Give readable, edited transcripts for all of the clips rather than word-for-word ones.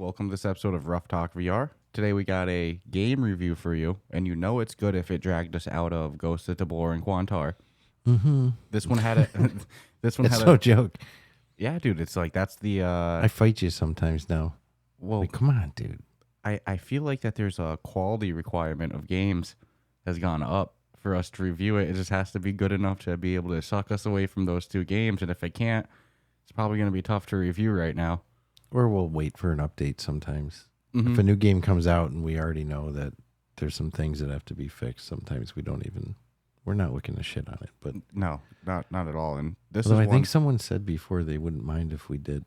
welcome to this episode of Ruff Talk VR. Today we got a game review for you, and you know it's good if it dragged us out of Ghost of Tabor and Quantar. Mm-hmm. This one had a. This one It's had no a. joke. Yeah, dude. It's like that's the. I fight you sometimes now. Well, Like, come on, dude. I feel like that there's a quality requirement of games has gone up for us to review it. It just has to be good enough to be able to suck us away from those two games, and if it can't, it's probably going to be tough to review right now. Or we'll wait for an update sometimes. If a new game comes out and we already know that there's some things that have to be fixed, sometimes we're not looking to shit on it. But No, not at all. And this although is I think someone said before they wouldn't mind if we did.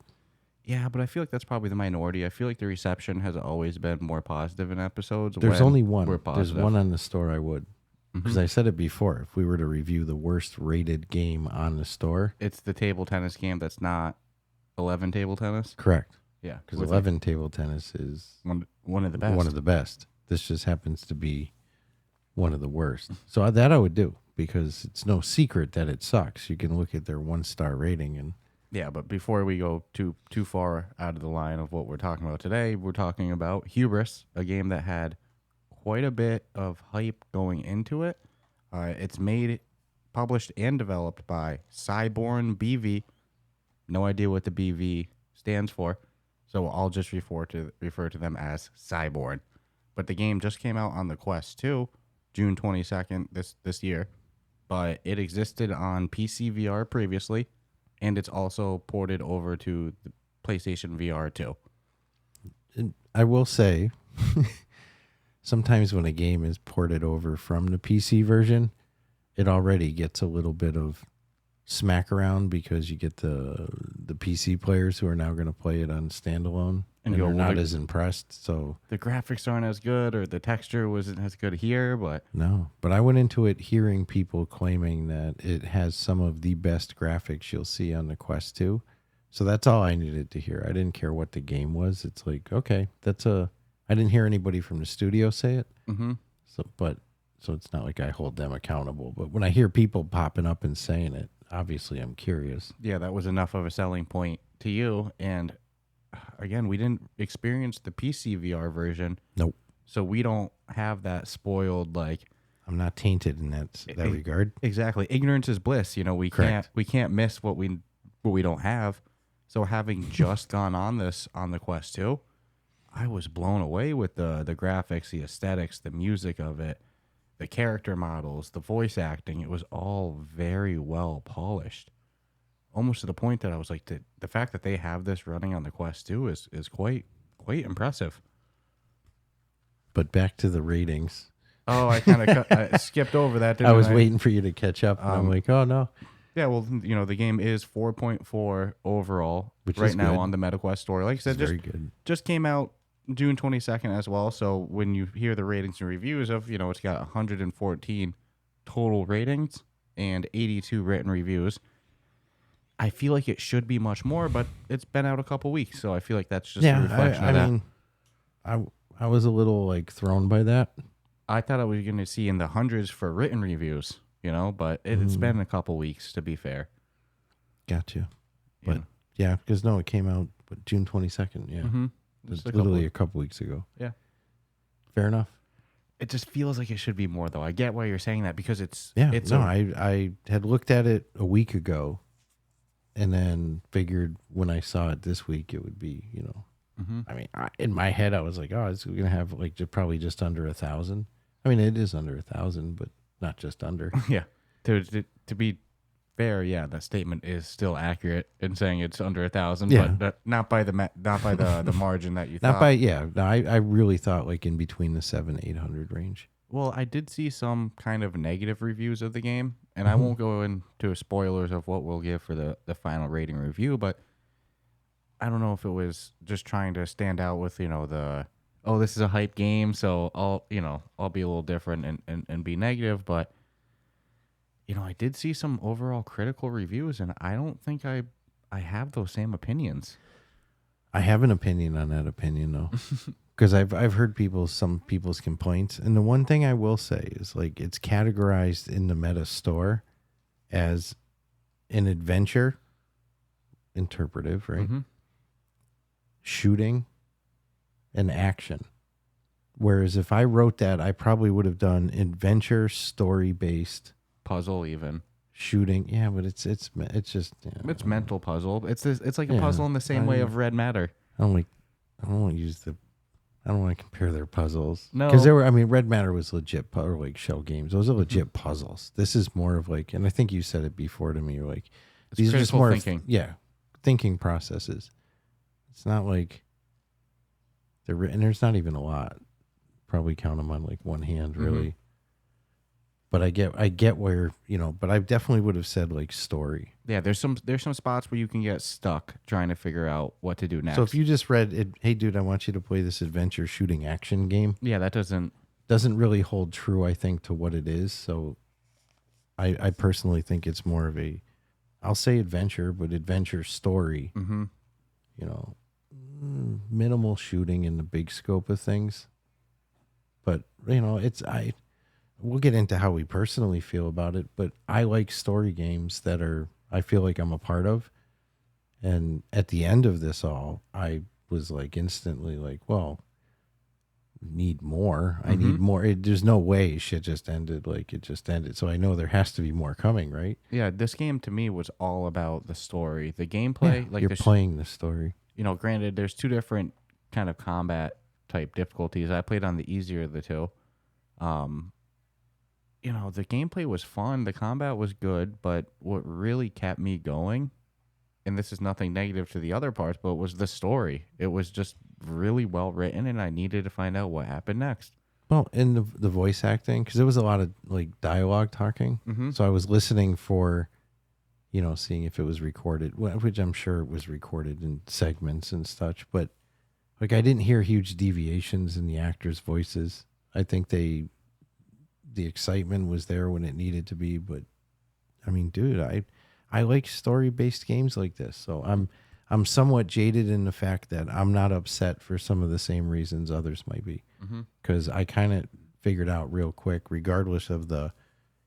Yeah, but I feel like that's probably the minority. I feel like the reception has always been more positive in episodes. There's when only one. we're There's positive. one on the store I would. Because I said it before. If we were to review the worst rated game on the store. It's the table tennis game that's not 11 table tennis. Correct. Yeah, Because 11 table tennis is one of the best. one of the best. This just happens to be one of the worst. So that I would do because it's no secret that it sucks. You can look at their 1-star rating and Yeah, but before we go too far out of the line of what we're talking about today, we're talking about Hubris, a game that had quite a bit of hype going into it. It's made, published, and developed by Cyborn BV. No idea what the BV stands for, so I'll just refer to them as Cyborn. But the game just came out on the Quest 2, June 22nd this year. But it existed on PCVR previously, and it's also ported over to the PlayStation VR 2. I will say, sometimes when a game is ported over from the PC version, it already gets a little bit of smack around because you get the PC players who are now going to play it on standalone and you're they're not as impressed. So The graphics aren't as good, or the texture wasn't as good here, but no, but I went into it hearing people claiming that it has some of the best graphics you'll see on the Quest 2. So that's all I needed to hear. I didn't care what the game was. It's like, okay, I didn't hear anybody from the studio say it. mm-hmm. So it's not like I hold them accountable. But when I hear people popping up and saying it, obviously I'm curious. Yeah, that was enough of a selling point to you. And again, we didn't experience the PCVR version. Nope. So we don't have that spoiled, like, I'm not tainted in that regard. exactly. Ignorance is bliss. You know, we Correct. can't miss what we don't have. So having just gone on the Quest 2, I was blown away with the graphics, the aesthetics, the music of it, the character models, the voice acting. It was all very well polished. Almost to the point that I was like, the fact that they have this running on the Quest 2 is quite impressive. But back to the ratings. Oh, I kind of skipped over that. Didn't I was waiting for you to catch up. And I'm like, oh, no. Yeah, well, you know, the game is 4.4 overall Which right is now good. on the MetaQuest store. Like I said, It's very good. just came out June 22nd as well. So when you hear the ratings and reviews of, you know, it's got 114 total ratings and 82 written reviews. I feel like it should be much more, but it's been out a couple weeks, so I feel like that's just a reflection of that. I mean, I was a little like thrown by that. I thought I was going to see in the hundreds for written reviews, you know, but it's been a couple weeks, to be fair. Gotcha. But yeah, because no, it came out June 22nd. Yeah. Mm-hmm. It's literally a couple weeks ago. Yeah. Fair enough. It just feels like it should be more, though. I get why you're saying that because it's... Yeah. It's I had looked at it a week ago and then figured when I saw it this week, it would be, you know, I mean, in my head, I was like, oh, it's going to have like probably just under 1,000. I mean, it is under 1,000, but not just under. Yeah. To be fair, yeah, that statement is still accurate in saying it's under 1,000, Yeah. but not by the margin that you thought. Not by, yeah. No, I really thought like in between the 700-800 range. Well, I did see some kind of negative reviews of the game, and I won't go into spoilers of what we'll give for the final rating review, but I don't know if it was just trying to stand out with, you know, this is a hype game, so I'll be a little different and be negative, but you know, I did see some overall critical reviews, and I don't think I have those same opinions. I have an opinion on that opinion though. Because I've heard some people's complaints, and the one thing I will say is like it's categorized in the Meta store as an adventure, interpretive, right? Mm-hmm. Shooting, and action. Whereas if I wrote that, I probably would have done adventure, story based Puzzle even. shooting. Yeah, but it's just It's mental puzzle. It's like a Yeah, puzzle in the same way of Red Matter. I don't want to use the. I don't want to compare their puzzles. No. Because Red Matter was legit, or like shell games. Those are legit puzzles. This is more of like, and I think you said it before to me, you're like, It's these are just critical more, thinking. thinking processes. It's not like they're written, there's not even a lot. Probably count them on like one hand, really. But I get where, but I definitely would have said like story. Yeah, there's some spots where you can get stuck trying to figure out what to do next. So if you just read it, hey dude, I want you to play this adventure shooting action game. Yeah, that doesn't really hold true, I think, to what it is. So I personally think it's more of a, I'll say adventure, but adventure story. Minimal shooting in the big scope of things. But we'll get into how we personally feel about it, but I like story games that I feel like I'm a part of. And at the end of this all, I was like instantly like, well, need more. I need more. There's no way shit just ended like it just ended. So I know there has to be more coming, right? Yeah, this game to me was all about the story. The gameplay, Yeah, like you're playing the story. Granted, there's two different kind of combat type difficulties. I played on the easier of the two. The gameplay was fun. The combat was good, but what really kept me going, and this is nothing negative to the other parts, but it was the story. It was just really well written, and I needed to find out what happened next. Well, and the voice acting, because there was a lot of like dialogue talking. So I was listening for, seeing if it was recorded, which I'm sure it was recorded in segments and such. But like I didn't hear huge deviations in the actors' voices. I think the excitement was there when it needed to be. But I mean, dude, I like story-based games like this. So I'm somewhat jaded in the fact that I'm not upset for some of the same reasons others might be. Because I kind of figured out real quick, regardless of the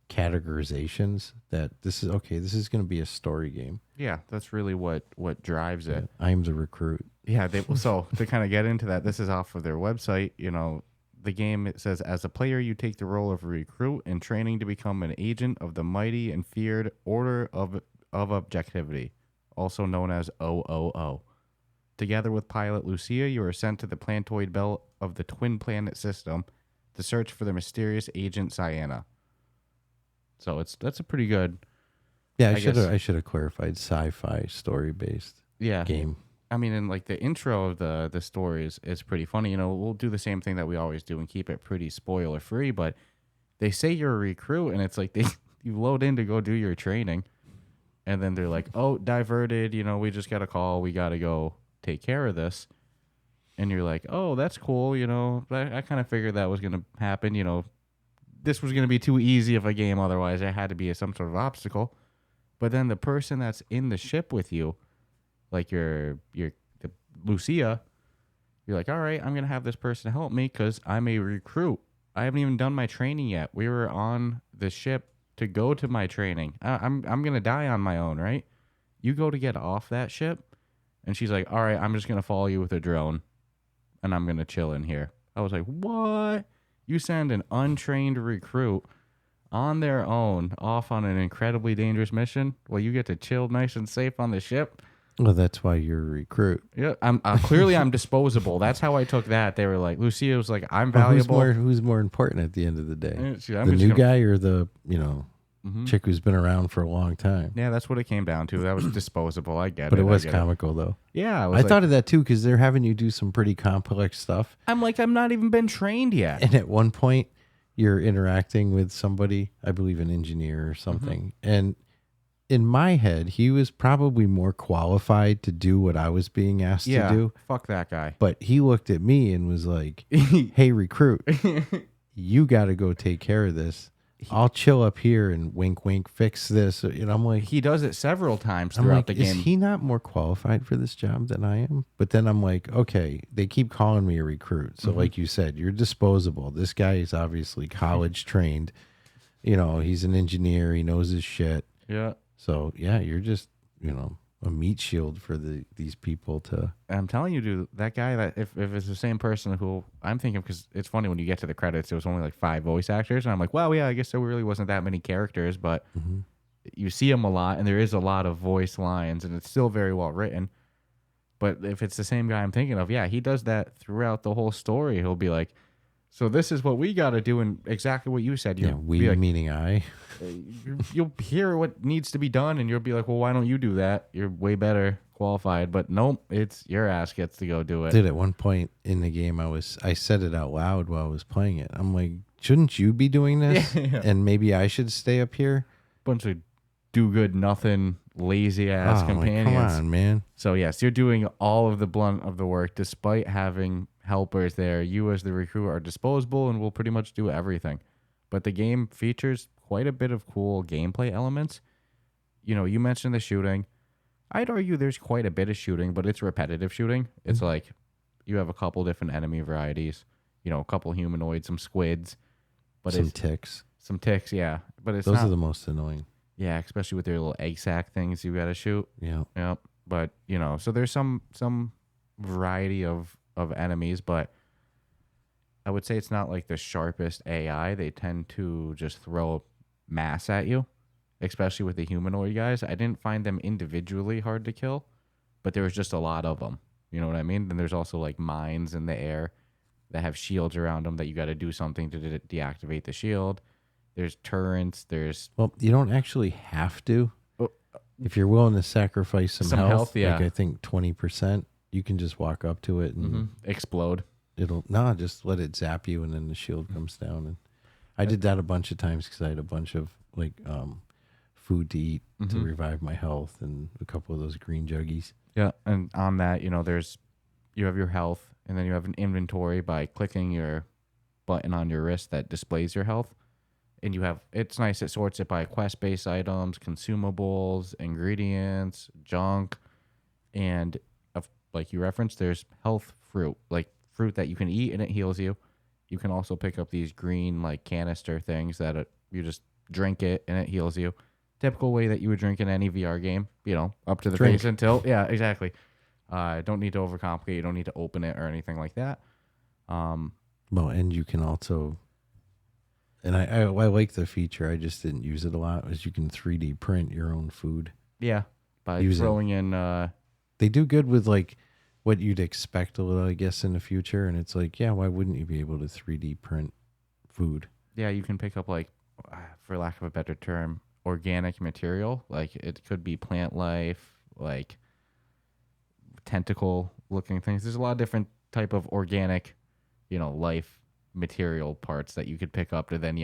categorizations, that this is going to be a story game. Yeah, that's really what drives it. I am the recruit. Yeah, so to kind of get into that, this is off of their website. The game, it says, as a player, you take the role of a recruit in training to become an agent of the mighty and feared Order of Objectivity, also known as OOO. Together with pilot Lucia, you are sent to the planetoid belt of the Twin Planet system to search for the mysterious agent Cyanna. So that's a pretty good. Yeah, I should have clarified sci-fi story based game. I mean, and like the intro of the story is pretty funny. We'll do the same thing that we always do and keep it pretty spoiler free. But they say you're a recruit, and it's like you load in to go do your training, and then they're like, "Oh, diverted. We just got a call. We got to go take care of this." And you're like, "Oh, that's cool. I kind of figured that was gonna happen. This was gonna be too easy of a game. Otherwise, there had to be some sort of obstacle." But then the person that's in the ship with you, like the Lucia, you're like, all right, I'm going to have this person help me because I'm a recruit. I haven't even done my training yet. We were on the ship to go to my training. I'm going to die on my own, right? You go to get off that ship, and she's like, all right, I'm just going to follow you with a drone, and I'm going to chill in here. I was like, what? You send an untrained recruit on their own off on an incredibly dangerous mission? Well, you get to chill nice and safe on the ship? Well, that's why you're a recruit. Yeah, I'm clearly I'm disposable. That's how I took that. They were like, Lucia was like, I'm valuable. Who's more important at the end of the day? Yeah, the new guy or the chick who's been around for a long time? Yeah, that's what it came down to. That was disposable. I get it. But it was comical though. Yeah, I thought of that too because they're having you do some pretty complex stuff. I'm like, I'm not even been trained yet. And at one point, you're interacting with somebody, I believe an engineer or something, and in my head, he was probably more qualified to do what I was being asked to do. Fuck that guy. But he looked at me and was like, hey, recruit, you got to go take care of this. I'll chill up here and wink, wink, fix this. And I'm like, he does it several times throughout the game. Is he not more qualified for this job than I am? But then I'm like, okay, they keep calling me a recruit. So like you said, you're disposable. This guy is obviously college trained. He's an engineer. He knows his shit. Yeah. So, yeah, you're just, meat shield for these people to. I'm telling you, dude, that guy, that if it's the same person who I'm thinking, because it's funny when you get to the credits, there was only like 5 voice actors, and I'm like, well, yeah, I guess there really wasn't that many characters, but you see them a lot, and there is a lot of voice lines, and it's still very well written. But if it's the same guy I'm thinking of, yeah, he does that throughout the whole story. He'll be like, so this is what we got to do, and exactly what you said. We like, meaning I. You'll hear what needs to be done, and you'll be like, well, why don't you do that? You're way better qualified. But nope, it's your ass gets to go do it. At one point in the game, I said it out loud while I was playing it. I'm like, shouldn't you be doing this? Yeah. And maybe I should stay up here? Bunch of do good nothing, lazy ass companions. Like, come on, man. So yes, you're doing all of the blunt of the work, despite having helpers there. You as the recruit are disposable and will pretty much do everything. But the game features quite a bit of cool gameplay elements. You know, you mentioned the shooting. I'd argue there's quite a bit of shooting, but it's repetitive shooting. It's like you have a couple different enemy varieties. You know, a couple humanoids, some squids, but some ticks. Some ticks, yeah. But those are the most annoying. Yeah, especially with their little egg sac things you got to shoot. Yeah. Yep. But, you know, so there's some variety of enemies, but I would say it's not like the sharpest AI. They tend to just throw mass at you, especially with the humanoid guys. I didn't find them individually hard to kill, but there was just a lot of them. You know what I mean? Then there's also like mines in the air that have shields around them that you got to do something to deactivate the shield. There's turrets. Well, you don't actually have to. If you're willing to sacrifice some health, yeah. Like I think 20%, you can just walk up to it and explode. Just let it zap you, and then the shield comes down. And I did that a bunch of times because I had a bunch of like food to eat to revive my health, and a couple of those green juggies. Yeah, and on that, you know, you have your health, and then you have an inventory by clicking your button on your wrist that displays your health. And it's nice, it sorts it by quest-based items, consumables, ingredients, junk, and like you referenced, there's health fruit, like fruit that you can eat and it heals you. You can also pick up these green like canister things that you just drink it and it heals you. Typical way that you would drink in any VR game, you know, up to the face until, yeah, exactly. Don't need to overcomplicate. You don't need to open it or anything like that. Well, and you can also... And I like the feature. I just didn't use it a lot. Is you can 3D print your own food. Yeah, by throwing in. They do good with like what you'd expect a little, I guess, in the future. And it's like, yeah, why wouldn't you be able to 3D print food? Yeah, you can pick up like, for lack of a better term, organic material. Like it could be plant life, like tentacle looking things. There's a lot of different type of organic, you know, life material parts that you could pick up to then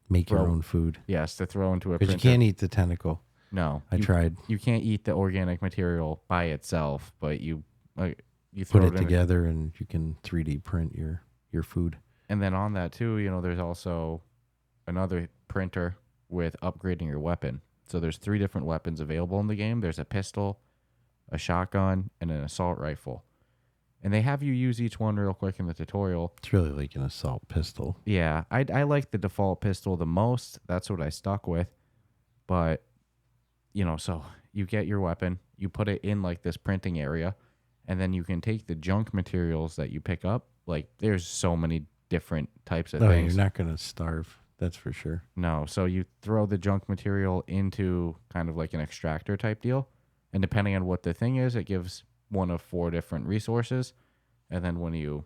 make your own food. Yes, to throw into a printer. But you can't eat the tentacle. No, I tried. You can't eat the organic material by itself, but you throw it together and you can 3D print your food. And then on that too, you know, there's also another printer with upgrading your weapon. So there's 3 different weapons available in the game. There's a pistol, a shotgun, and an assault rifle. And they have you use each one real quick in the tutorial. It's really like an assault pistol. Yeah, I like the default pistol the most. That's what I stuck with. But, you know, so you get your weapon, you put it in like this printing area, and then you can take the junk materials that you pick up. Like, there's so many different types of things. You're not going to starve. That's for sure. No, so you throw the junk material into kind of like an extractor type deal. And depending on what the thing is, it gives one of 4 different resources, and then when you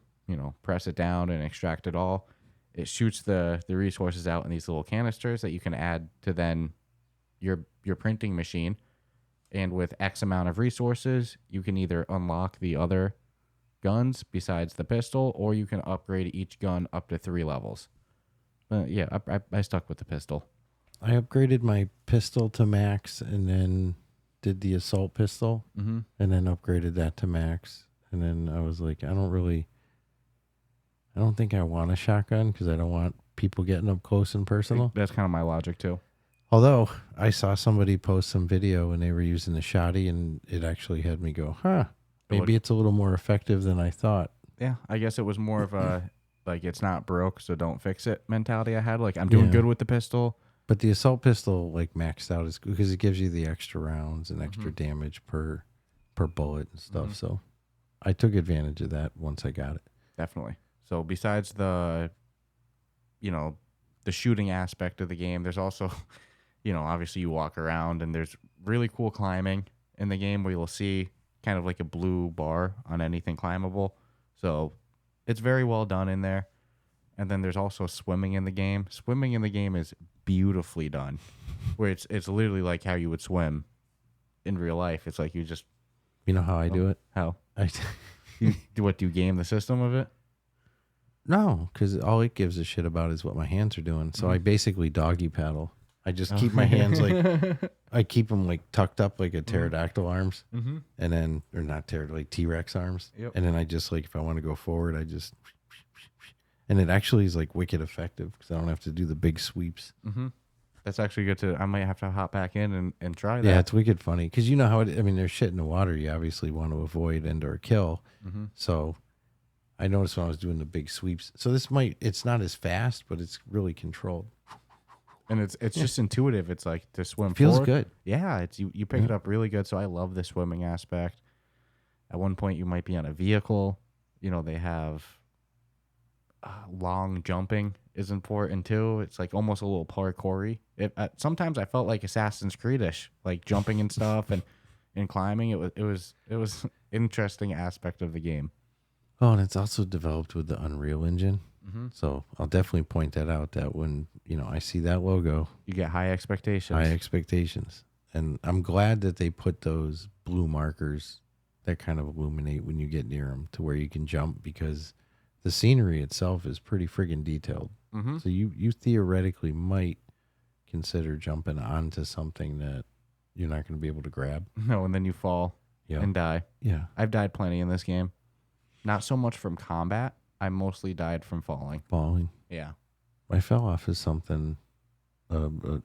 press it down and extract it all, it shoots the resources out in these little canisters that you can add to then your printing machine. And with X amount of resources, you can either unlock the other guns besides the pistol, or you can upgrade each gun up to 3 levels. Yeah, I stuck with the pistol. I upgraded my pistol to max, and then did the assault pistol, and then upgraded that to max. And then I was like, I don't think I want a shotgun because I don't want people getting up close and personal. That's kind of my logic too. Although I saw somebody post some video and they were using the shotty, and it actually had me go, maybe it's a little more effective than I thought. Yeah, I guess it was more of a like, it's not broke, so don't fix it mentality I had. Like, I'm doing good with the pistol. But the assault pistol like maxed out is because it gives you the extra rounds and extra damage per bullet and stuff. So I took advantage of that once I got it. Definitely. So besides the, the shooting aspect of the game, there's also, obviously you walk around and there's really cool climbing in the game where you'll see kind of like a blue bar on anything climbable. So it's very well done in there. And then there's also swimming in the game. Swimming in the game is beautifully done, where it's literally like how you would swim in real life. It's like you just... You know how I do it? How? I Do you game the system of it? No, because all it gives a shit about is what my hands are doing. So I basically doggy paddle. I just keep my hands I keep them like tucked up like a pterodactyl arms, and then or not pterodactyl, like T-Rex arms, and then I just like if I want to go forward, I just, and it actually is like wicked effective because I don't have to do the big sweeps. That's actually good to. I might have to hop back in and try that. Yeah, it's wicked funny because you know how it. I mean, there's shit in the water you obviously want to avoid and or kill. So I noticed when I was doing the big sweeps. So it's not as fast, but it's really controlled. And it's just intuitive. It's like to swim. It feels forward. good. Yeah, it's you pick it up really good. So I love the swimming aspect. At one point, you might be on a vehicle. They have long jumping is important too. It's like almost a little parkour-y. Sometimes I felt like Assassin's Creed-ish, like jumping and stuff and climbing. It was interesting aspect of the game. Oh, and it's also developed with the Unreal Engine. So I'll definitely point that out. That when I see that logo, You get high expectations. high expectations, and I'm glad that they put those blue markers that kind of illuminate when you get near them to where you can jump because the scenery itself is pretty friggin' detailed. So you theoretically might consider jumping onto something that you're not going to be able to grab. No, and then you fall and die. Yeah. I've died plenty in this game. Not so much from combat. I mostly died from falling. Falling. Yeah. I fell off of something.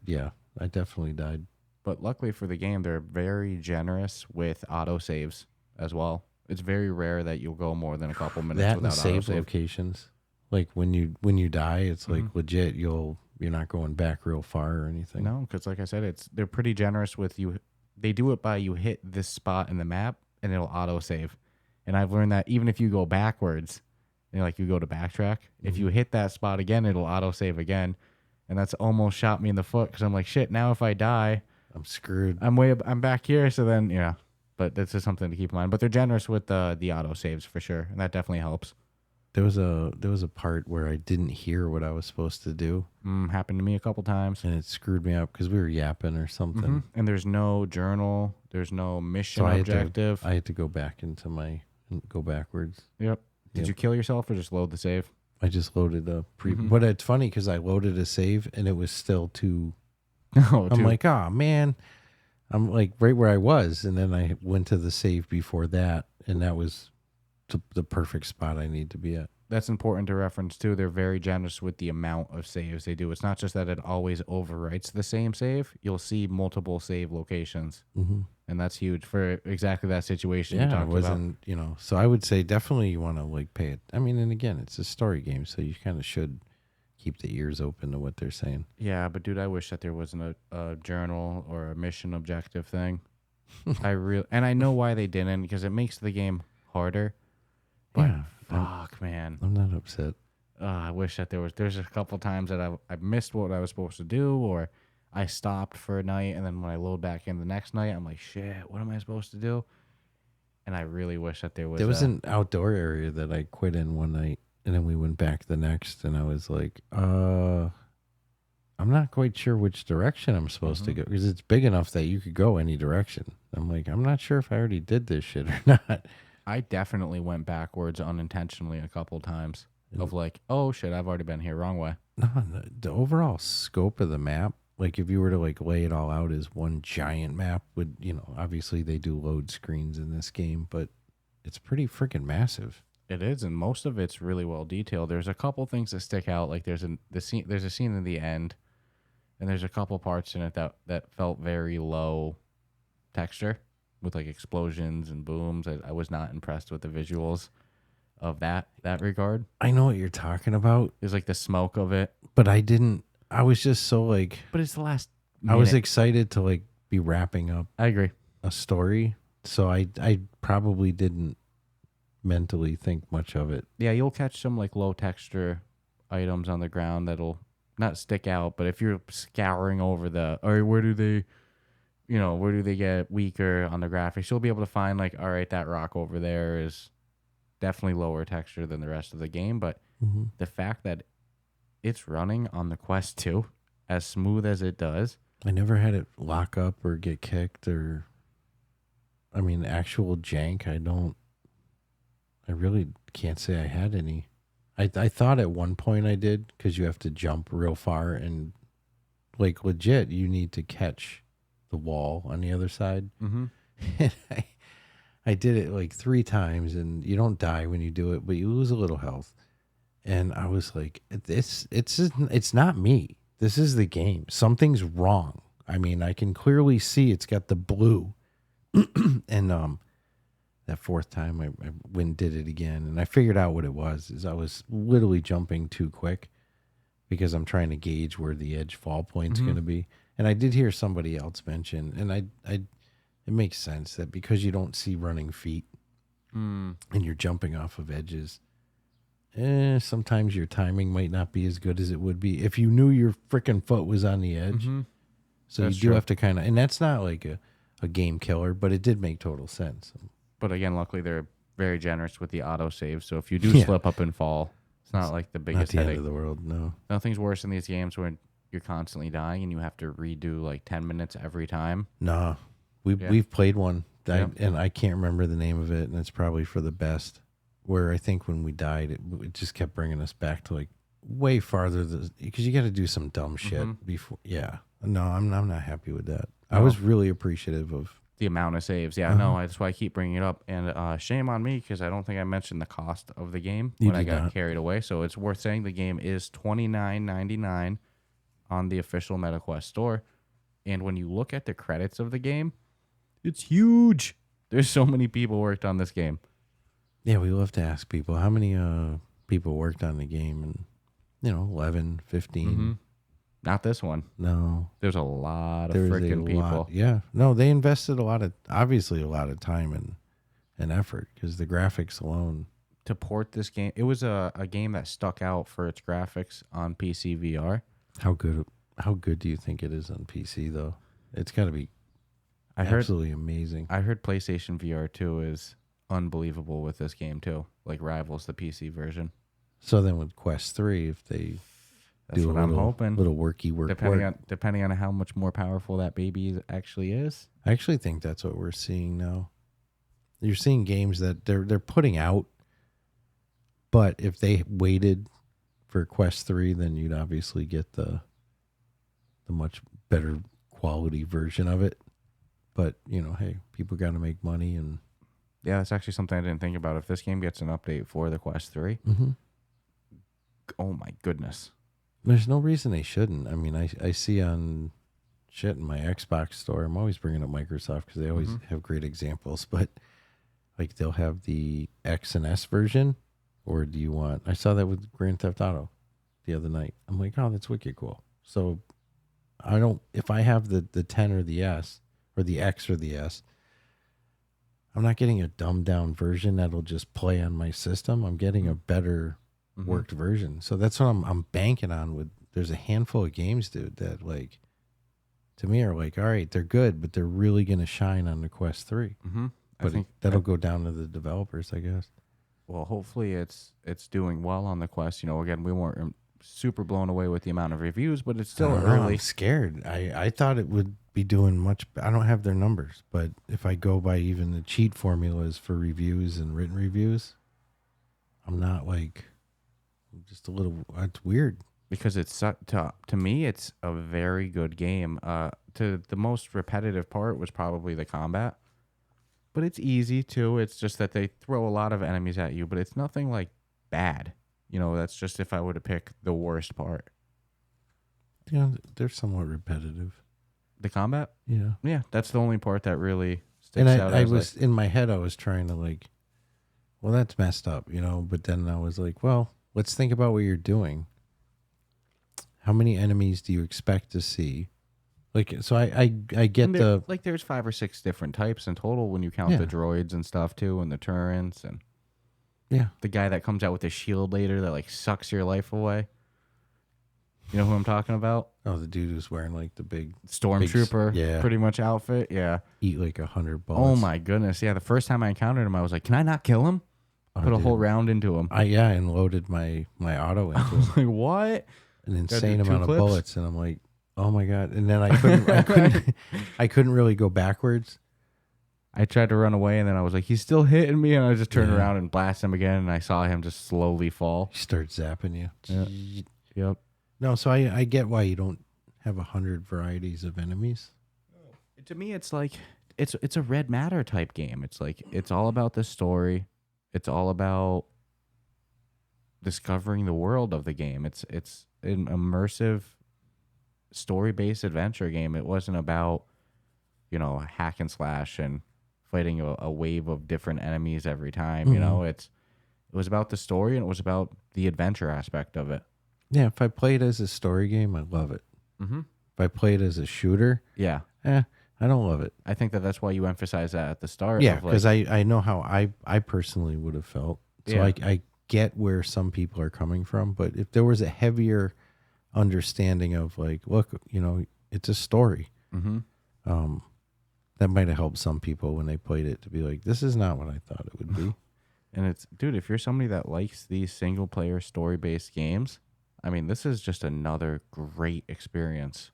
Yeah, I definitely died. But luckily for the game, they're very generous with autosaves as well. It's very rare that you'll go more than a couple minutes That without and save autosave. locations. Like when you die, it's like legit. You're not going back real far or anything. No, because like I said, they're pretty generous with you. They do it by you hit this spot in the map and it'll autosave. And I've learned that even if you go backwards, like you go to backtrack, if you hit that spot again, it'll autosave again. And that's almost shot me in the foot because I'm like, shit, now if I die, I'm screwed. I'm back here. So then, yeah. But that's just something to keep in mind. But they're generous with the autosaves for sure. And that definitely helps. There was a part where I didn't hear what I was supposed to do. Happened to me a couple times. And it screwed me up because we were yapping or something. And there's no journal. There's no mission objective. I had to go backwards. Yep. Did you kill yourself or just load the save? I just loaded a But it's funny because I loaded a save and it was still too. I'm like, oh man. I'm like right where I was. And then I went to the save before that. And that was the perfect spot I need to be at. That's important to reference too. They're very generous with the amount of saves they do. It's not just that it always overwrites the same save. You'll see multiple save locations, and that's huge for exactly that situation. Yeah, it wasn't So I would say definitely you want to like pay it. I mean, and again, it's a story game, so you kind of should keep the ears open to what they're saying. Yeah, but dude, I wish that there wasn't a journal or a mission objective thing. And I know why they didn't because it makes the game harder. But Yeah. fuck, man. I'm not upset. I wish that there's a couple times that I missed what I was supposed to do, or I stopped for a night, and then when I load back in the next night, I'm like, shit, what am I supposed to do? And I really wish that there was an outdoor area that I quit in one night, and then we went back the next, and I was like, I'm not quite sure which direction I'm supposed to go, because it's big enough that you could go any direction. I'm like, I'm not sure if I already did this shit or not. I definitely went backwards unintentionally a couple times of like, oh shit, I've already been here, wrong way. No, the overall scope of the map, like if you were to like lay it all out as one giant map, would obviously they do load screens in this game, but it's pretty freaking massive. It is, and most of it's really well detailed. There's a couple things that stick out, like there's a scene in the end, and there's a couple parts in it that felt very low texture, with like explosions and booms. I was not impressed with the visuals of that regard. I know what you're talking about. There's like the smoke of it. But I didn't I was just so like, But it's the last I was minute. excited to like be wrapping up I agree. a story. So I probably didn't mentally think much of it. Yeah, you'll catch some like low texture items on the ground that'll not stick out, but if you're scouring over or where do they, where do they get weaker on the graphics, you'll be able to find like, all right, that rock over there is definitely lower texture than the rest of the game. But Mm-hmm. the fact that it's running on the Quest 2 as smooth as it does. I never had it lock up or get kicked or, I mean, actual jank. I really can't say I had any. I thought at one point I did because you have to jump real far and like legit, you need to catch the wall on the other side. Mm-hmm. And I did it like 3 times and you don't die when you do it, but you lose a little health. And I was like, it's not me. This is the game. Something's wrong. I mean, I can clearly see it's got the blue. And that 4th time I went and did it again, and I figured out what it was. Is I was literally jumping too quick because I'm trying to gauge where the edge fall point's going to be. And I did hear somebody else mention, and it makes sense that because you don't see running feet and you're jumping off of edges, sometimes your timing might not be as good as it would be if you knew your freaking foot was on the edge. Mm-hmm. So That's you do true. have to kind of, and that's not like a game killer, but it did make total sense. But again, luckily they're very generous with the auto save. So if you do Yeah. slip up and fall, it's not like the Not biggest the end headache. of the world, no. Nothing's worse in these games when you're constantly dying and you have to redo like 10 minutes every time. No, Yeah. we've played one, Yep. and I can't remember the name of it, and it's probably for the best. Where I think when we died, it just kept bringing us back to like way farther because you got to do some dumb shit before. Yeah, no, I'm not happy with that. I No. was really appreciative of. The amount of saves. Yeah, no, that's why I keep bringing it up. And shame on me because I don't think I mentioned the cost of the game You when I did got not. carried away. So it's worth saying the game is $29.99 on the official MetaQuest store. And when you look at the credits of the game, it's huge. There's so many people worked on this game. Yeah, we love to ask people how many people worked on the game, and 11, 15. Not this one. No, There's a lot of there was freaking a people. lot. Yeah, no, they invested obviously a lot of time and effort because the graphics alone. To port this game, it was a game that stuck out for its graphics on PCVR. How good do you think it is on PC though? It's got to be absolutely amazing. I heard PlayStation VR2 is unbelievable with this game too. Like rivals the PC version. So then with Quest 3, if they That's do what a I'm little, hoping. little worky work, Depending on how much more powerful that baby actually is. I actually think that's what we're seeing now. You're seeing games that they're putting out, but if they waited for Quest 3, then you'd obviously get the much better quality version of it. But, hey, people got to make money. And Yeah, that's actually something I didn't think about. If this game gets an update for the Quest 3, oh my goodness. there's no reason they shouldn't. I mean, I see on shit in my Xbox store, I'm always bringing up Microsoft because they always have great examples, but like they'll have the X and S version, or do you want, I saw that with Grand Theft Auto the other night. I'm like, oh, that's wicked cool. So if I have the 10 or the S, or the X or the S, I'm not getting a dumbed down version that'll just play on my system. I'm getting a better worked version. So that's what I'm banking on with. There's a handful of games, dude, that like to me are like, all right, they're good, but they're really going to shine on the Quest 3. I think that'll go down to the developers, I guess. Well, hopefully it's doing well on the Quest. Again, we weren't super blown away with the amount of reviews, but it's still I don't know, early. I'm scared. I thought it would be doing much. I don't have their numbers, but if I go by even the cheat formulas for reviews and written reviews, I'm not like just a little. It's weird. Because it's to me, it's a very good game. To the most repetitive part was probably the combat, but it's easy too. It's just that they throw a lot of enemies at you, but it's nothing like bad. That's just if I were to pick the worst part. Yeah, they're somewhat repetitive. The combat, Yeah, yeah, that's the only part that really sticks and out. I was in my head. I was trying to like, well, that's messed up, But then I was like, well, let's think about what you're doing. how many enemies do you expect to see? Like, so I get the like there's 5 or 6 different types in total when you count the droids and stuff too, and the turrets and the guy that comes out with the shield later that like sucks your life away. You know who I'm talking about? Oh, the dude who's wearing like the big stormtrooper, pretty much outfit. Yeah, eat like 100 bullets. Oh my goodness! Yeah, the first time I encountered him, I was like, "Can I not kill him?" Put a whole round into him. And loaded my auto into him. Like what? An insane amount of bullets, and I'm like, oh my god! And then I couldn't really go backwards. I tried to run away, and then I was like, he's still hitting me, and I just turned around and blasted him again, and I saw him just slowly fall. He starts zapping you. Yeah. Yep. No, so I get why you don't have 100 varieties of enemies. To me, it's like it's a Red Matter type game. It's like it's all about the story. It's all about discovering the world of the game. It's an immersive, story-based adventure game. It wasn't about, hack and slash and fighting a wave of different enemies every time. Mm-hmm. It was about the story, and it was about the adventure aspect of it. Yeah, if I play it as a story game, I love it. Mm-hmm. If I play it as a shooter, I don't love it. I think that's why you emphasize that at the start. Yeah, because I know how I personally would have felt. So I get where some people are coming from, but if there was a heavier understanding of like, look, it's a story, that might have helped some people when they played it to be like, this is not what I thought it would be. And dude, if you're somebody that likes these single player story based games, I mean, this is just another great experience.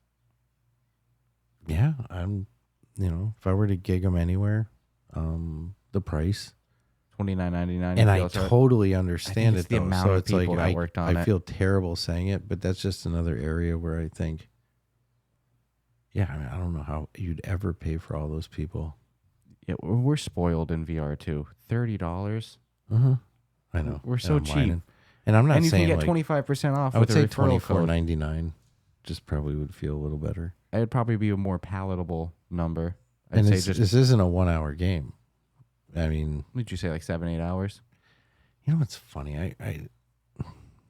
Yeah, if I were to gig them anywhere, the price $29.99, and I totally understand it. The though. amount So of it's like people that worked on I feel terrible saying it, but that's just another area where I think, I don't know how you'd ever pay for all those people. Yeah, we're spoiled in VR too. $30. I know. We're so cheap. And I'm not and you saying can get 25% off. I would with say a referral code. $24.99. Just probably would feel a little better. It'd probably be a more palatable number. I'd say this isn't a 1 hour game. I mean, what did you say, like 7-8 hours? You know what's funny?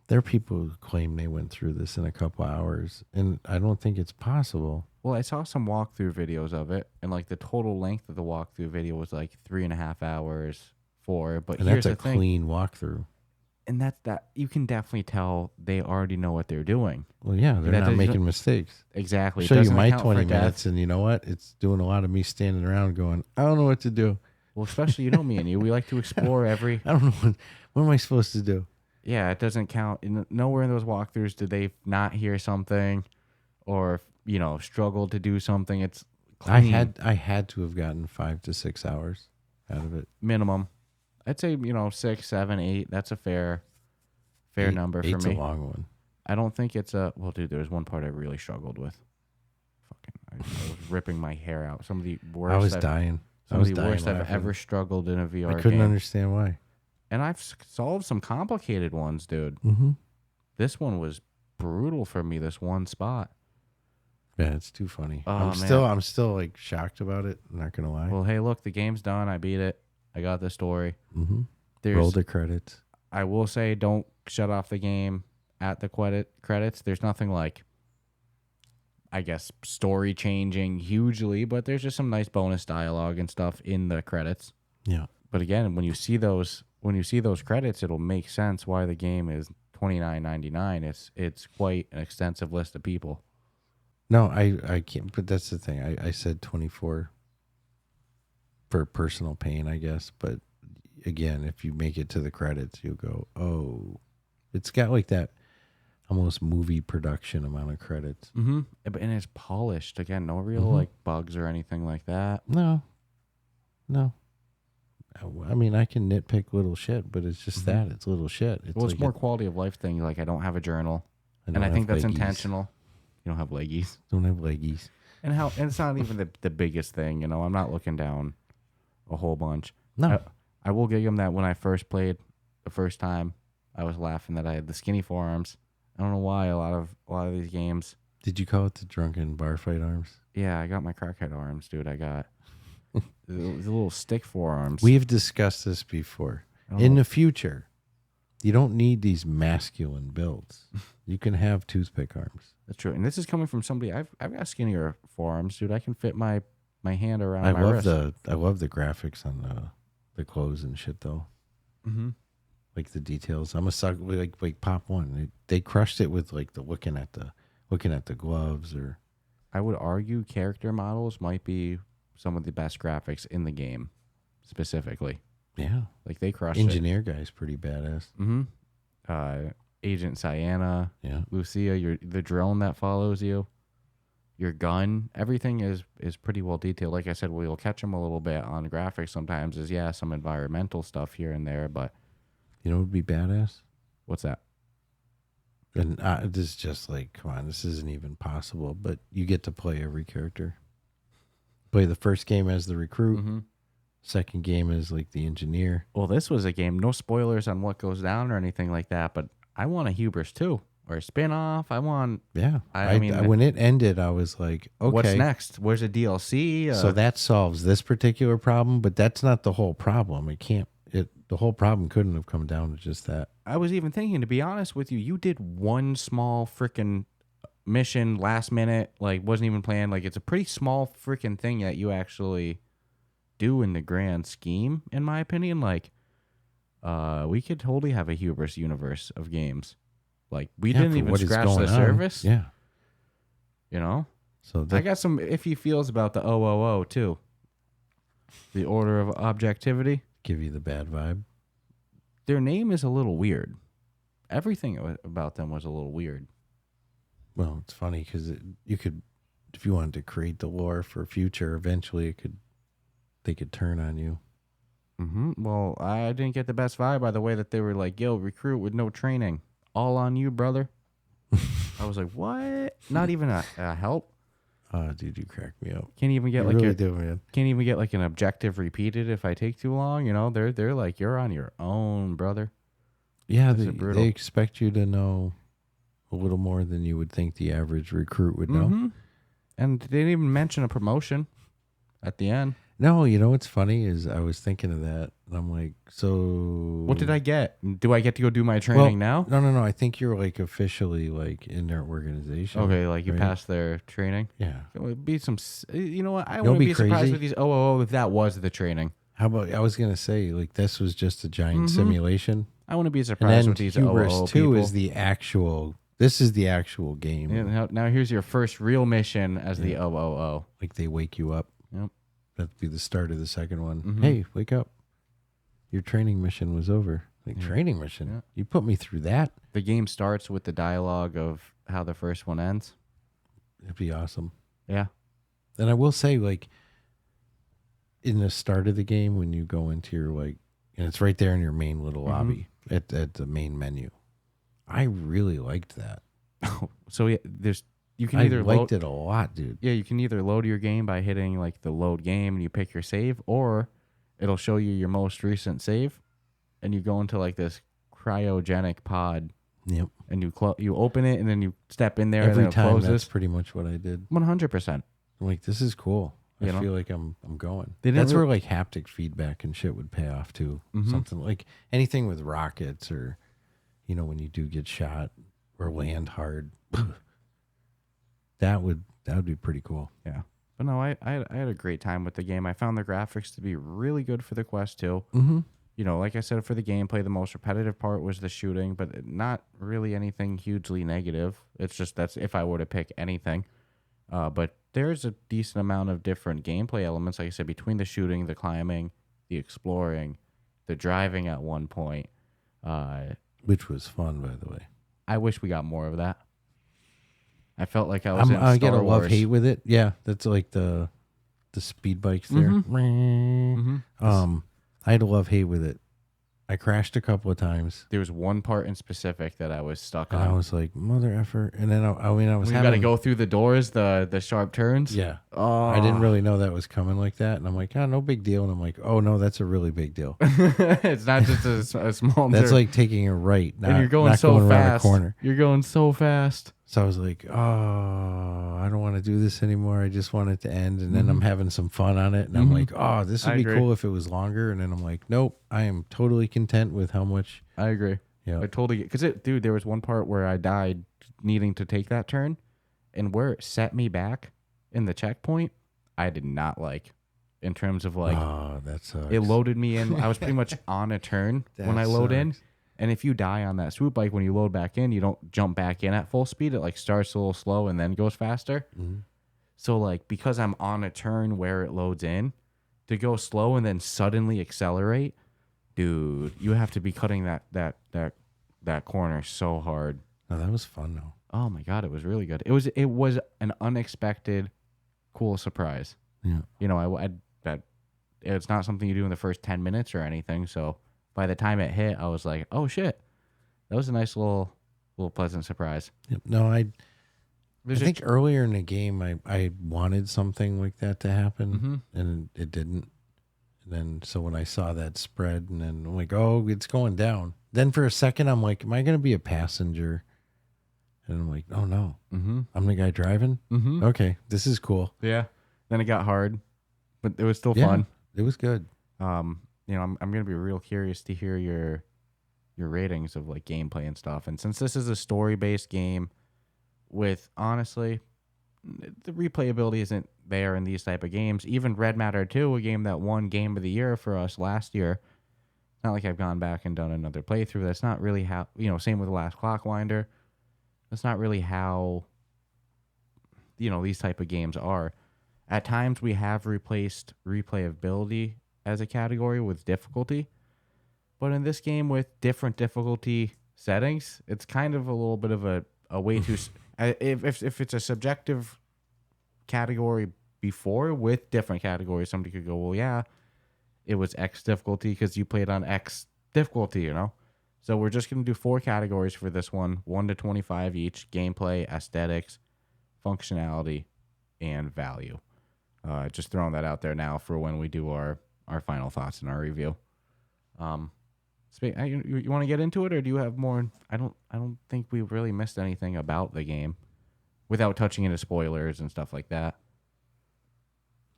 There are people who claim they went through this in a couple hours, and I don't think it's possible. Well, I saw some walkthrough videos of it, and like the total length of the walkthrough video was like 3.5 hours, 4. But and here's that's the a thing. Clean walkthrough. And that you can definitely tell they already know what they're doing. Well, yeah, they're not making mistakes. Exactly. Show you my 20 minutes, and you know what? It's doing a lot of me standing around going, I don't know what to do. Well, especially me and you. We like to explore every. I don't know what am I supposed to do. Yeah, it doesn't count. Nowhere in those walkthroughs did they not hear something, or struggle to do something. It's clean. I had to have gotten 5 to 6 hours out of it minimum. I'd say 6, 7, 8. That's a fair number for me. 8's a long one. I don't think it's a dude. There was one part I really struggled with. I was ripping my hair out. Some of the worst. I was dying. Some of the worst I've ever struggled in a VR game. I couldn't understand why. And I've solved some complicated ones, dude. Mm-hmm. This one was brutal for me. This one spot. Yeah, it's too funny. Oh, I'm still like shocked about it. I'm not gonna lie. Well, hey, look, the game's done. I beat it. I got the story. Mm-hmm. Roll the credits. I will say, don't shut off the game at the credits. There's nothing like, I guess, story changing hugely, but there's just some nice bonus dialogue and stuff in the credits. Yeah. But again, when you see those credits, it'll make sense why the game is $29.99. It's quite an extensive list of people. No, I can't. But that's the thing. I said 24 for personal pain, I guess. But again, if you make it to the credits, you'll go, oh, it's got like that almost movie production amount of credits. Mm-hmm. And it's polished. Again, no real like bugs or anything like that. No. I mean, I can nitpick little shit, but it's just that. It's little shit. It's more quality of life thing. Like, I don't have a journal. And I think that's intentional. You don't have leggies. Don't have leggies. And it's not even the biggest thing. I'm not looking down a whole bunch. No. I will give them that when I first played the first time, I was laughing that I had the skinny forearms. I don't know why a lot of these games. Did you call it the drunken bar fight arms? Yeah, I got my crackhead arms, dude. I got the little stick forearms. We've discussed this before. In the future, You don't need these masculine builds. You can have toothpick arms. That's true. And this is coming from somebody. I've got skinnier forearms, dude. I can fit my hand around I my love wrist. I love the graphics on the clothes and shit though. Mm-hmm. Like the details. I'm a sucker. Like Pop One. They crushed it with like the looking at the gloves or. I would argue character models might be some of the best graphics in the game, specifically. Yeah. Like they crushed Engineer guy's pretty badass. Mm-hmm. Agent Sienna. Yeah. Lucia, the drone that follows you. Your gun, everything is pretty well detailed. Like I said, we'll catch them a little bit on graphics sometimes. Some environmental stuff here and there, but You know what would be badass? what's that? And this is just like, come on, this isn't even possible. But you get to play every character. Play the first game as the recruit. Mm-hmm. Second game as like the engineer. Well, this was a game. No spoilers on what goes down or anything like that. But I want a Hubris 2 or a spin-off. I want. Yeah. I mean, when it ended, I was like, okay. What's next? Where's a DLC? So that solves this particular problem, but that's not the whole problem. The whole problem couldn't have come down to just that. I was even thinking, to be honest with you, you did one small freaking mission last minute, like wasn't even planned. Like it's a pretty small freaking thing that you actually do in the grand scheme, in my opinion. Like, we could totally have a Hubris universe of games. Like we didn't even scratch the surface. Yeah. You know? So I got some iffy feels about the OOO too. The Order of Objectivity. Give you the bad vibe. Their name is a little weird. Everything about them was a little weird. Well, it's funny because you could, if you wanted to create the lore for future, eventually they could turn on you. Mm-hmm. Well, I didn't get the best vibe by the way that they were like, yo, recruit with no training. All on you, brother. I was like, what? Not even a help? Oh, dude, you cracked me up. Can't even get You like really do, man. Can't even get like an objective repeated if I take too long. You know, they're like, you're on your own, brother. Yeah, they expect you to know a little more than you would think the average recruit would know. Mm-hmm. And they didn't even mention a promotion at the end. No, you know what's funny is I was thinking of that, and I'm like, so... What did I get? Do I get to go do my training now? No. I think you're like officially like in their organization. Okay, like you right? passed their training? Yeah. It would be some... You know what? I Don't wouldn't be be surprised crazy. with these OOO if that was the training. How about, I was going to say, like, this was just a giant simulation. I wouldn't be And surprised then with these Hubris OOO 2 people. is the actual... This is the actual game. Yeah, now here's your first real mission as the OOO. Like, they wake you up. Yep. That'd be the start of the second one. Mhm. Hey, wake up. Your training mission was over. Like, training mission? Yeah. You put me through that? The game starts with the dialogue of how the first one ends. It'd be awesome. Yeah. And I will say, like, in the start of the game, when you go into your, like, and it's right there in your main little lobby at the main menu. I really liked that. So yeah, you can either liked it a lot, dude. Yeah, you can either load your game by hitting like the load game and you pick your save, or it'll show you your most recent save, and you go into like this cryogenic pod. Yep. And you open it and then you step in there Every and then it time closes. that's pretty much what I did. 100%. I'm like, this is cool. I You know? feel like I'm going. They That's never- where like haptic feedback and shit would pay off too. Mhm. Something like anything with rockets or, you know, when you do get shot or land hard. that would be pretty cool. Yeah. But no, I had a great time with the game. I found the graphics to be really good for the Quest 2. Mm-hmm. You know, like I said, for the gameplay, the most repetitive part was the shooting, but not really anything hugely negative. It's just that's if I were to pick anything. But there's a decent amount of different gameplay elements, like I said, between the shooting, the climbing, the exploring, the driving at one point. Which was fun, by the way. I wish we got more of that. I felt like I was in I Star get a Wars. love-hate with it. Yeah, that's like the speed bikes there. Mhm. I had a love-hate with it. I crashed a couple of times. There was one part in specific that I was stuck And on. I was like, mother effer. And then I was We having... got to go through the doors, the sharp turns. Yeah. Oh, I didn't really know that was coming like that. And I'm like, no big deal. And I'm like, oh, no, that's a really big deal. It's not just a small. That's turn. like taking a right, not, and you're going not so going around a fast. corner. You're going so fast. So I was like, oh, I don't want to do this anymore. I just want it to end. And then I'm having some fun on it. And I'm like, oh, this would I be agree. cool if it was longer. And then I'm like, nope, I am totally content with how much, I agree. Yeah. I totally get, because dude, there was one part where I died needing to take that turn, and where it set me back in the checkpoint, I did not like. In terms of like, Oh, that sucks. it loaded me in. I was pretty much on a turn when I load in, and if you die on that swoop bike, when you load back in, you don't jump back in at full speed. It like starts a little slow and then goes faster. Mm-hmm. So like, because I'm on a turn where it loads in, to go slow and then suddenly accelerate, dude, you have to be cutting that corner so hard. Oh, that was fun though. Oh my god, it was really good. It was an unexpected, cool surprise. Yeah. You know, that it's not something you do in the first 10 minutes or anything. So by the time it hit, I was like, oh shit, that was a nice little pleasant surprise. Yep. No, I think earlier in the game, I wanted something like that to happen, and it didn't. And then, so when I saw that spread, and then I'm like, oh, it's going down. Then for a second, I'm like, am I going to be a passenger? And I'm like, oh no, I'm the guy driving. Okay, this is cool. Yeah. Then it got hard, but it was still fun. It was good. You know, I'm gonna be real curious to hear your ratings of like gameplay and stuff. And since this is a story-based game, with honestly, the replayability isn't there in these type of games. Even Red Matter 2, a game that won Game of the Year for us last year. It's not like I've gone back and done another playthrough. That's not really how, you know, same with The Last Clockwinder. That's not really how, you know, these type of games are. At times we have replaced replayability as a category with difficulty. But in this game with different difficulty settings, it's kind of a little bit of a way to... if it's a subjective category before with different categories, somebody could go, well, yeah, it was X difficulty because you played on X difficulty, you know? So we're just going to do 4 categories for this one, 1 to 25 each: gameplay, aesthetics, functionality, and value. Just throwing that out there now for when we do our final thoughts and our review. You want to get into it, or do you have more? I don't think we really missed anything about the game without touching into spoilers and stuff like that.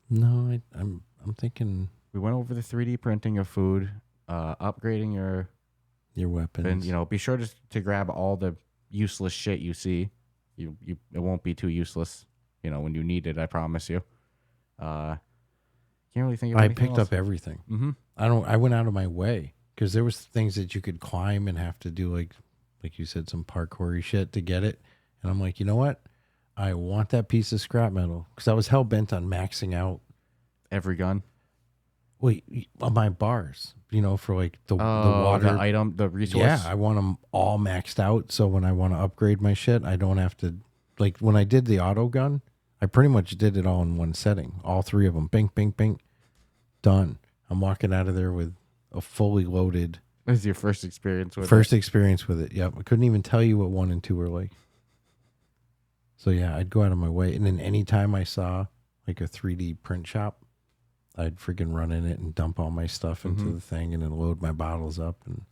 No, I'm thinking we went over the 3D printing of food, upgrading your weapons. And, you know, be sure to grab all the useless shit you see. It won't be too useless, you know, when you need it. I promise you. Can't really think of anything picked else. up everything. I went out of my way because there was things that you could climb and have to do like you said, some parkour shit to get it. And I'm like, you know what? I want that piece of scrap metal because I was hell bent on maxing out every gun. Wait, my bars, you know, for like the water the item, the resource. Yeah, I want them all maxed out. So when I want to upgrade my shit, I don't have to, like when I did the auto gun, I pretty much did it all in one setting. All 3 of them. Bing, bing, bing. Done. I'm walking out of there with a fully loaded. This is your first experience with it. Yep. I couldn't even tell you what 1 and 2 were like. So yeah, I'd go out of my way. And then anytime I saw like a 3D print shop, I'd freaking run in it and dump all my stuff into the thing and then load my bottles up. And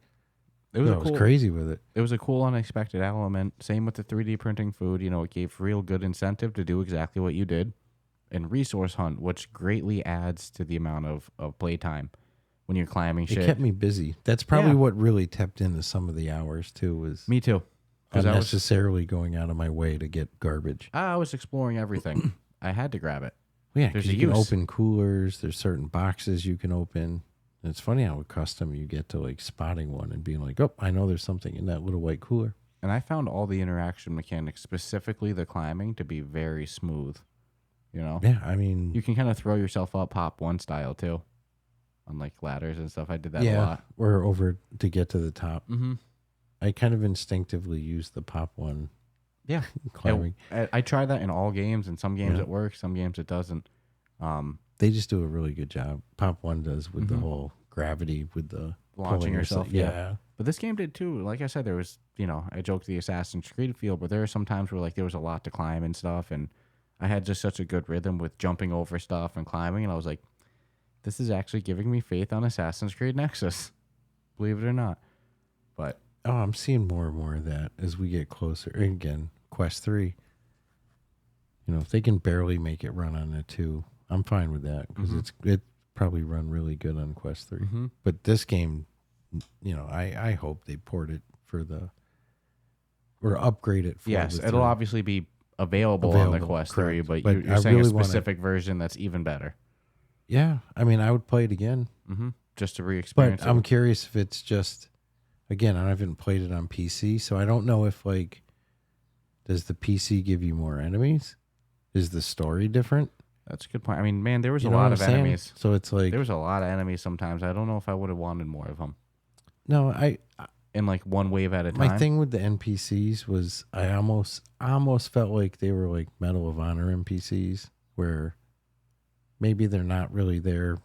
I was crazy with it. It was a cool, unexpected element. Same with the 3D printing food. You know, it gave real good incentive to do exactly what you did. And resource hunt, which greatly adds to the amount of playtime when you're climbing shit. It kept me busy. That's probably what really tapped into some of the hours, too. Was me too. Unnecessarily going out of my way to get garbage. I was exploring everything. I had to grab it. Yeah, because you can open coolers. There's certain boxes you can open. And it's funny how custom you get to like spotting one and being like, oh, I know there's something in that little white cooler. And I found all the interaction mechanics, specifically the climbing, to be very smooth. You know? Yeah, I mean... You can kind of throw yourself up Pop 1 style, too. On like ladders and stuff. I did that a lot. Or over to get to the top. I kind of instinctively use the Pop 1. Yeah. Climbing. I try that in all games, and some games it works, some games it doesn't. They just do a really good job. Pop 1 does with the whole gravity, with the launching yourself. Yeah. But this game did too. Like I said, there was, you know, I joked the Assassin's Creed feel, but there are some times where like there was a lot to climb and stuff, and I had just such a good rhythm with jumping over stuff and climbing, and I was like, this is actually giving me faith on Assassin's Creed Nexus, believe it or not. But I'm seeing more and more of that as we get closer. And again, Quest 3, you know, if they can barely make it run on it 2, I'm fine with that because it probably run really good on Quest 3. But this game, you know, I hope they port it or upgrade it for Yes, the it'll 3. obviously be available on the Quest 3, correct. but But you're I saying really a wanna- specific version that's even better. Yeah, I mean, I would play it again. Just to re-experience But it. I'm curious if it's just, again, I haven't played it on PC, so I don't know if, like, does the PC give you more enemies? Is the story different? That's a good point. I mean, man, there was You a know lot what of I'm saying? enemies. So it's like, There was a lot of enemies sometimes. I don't know if I would have wanted more of them no, in like one wave at a time. my thing with the NPCs was I almost felt like they were like Medal of Honor NPCs, where maybe they're not really there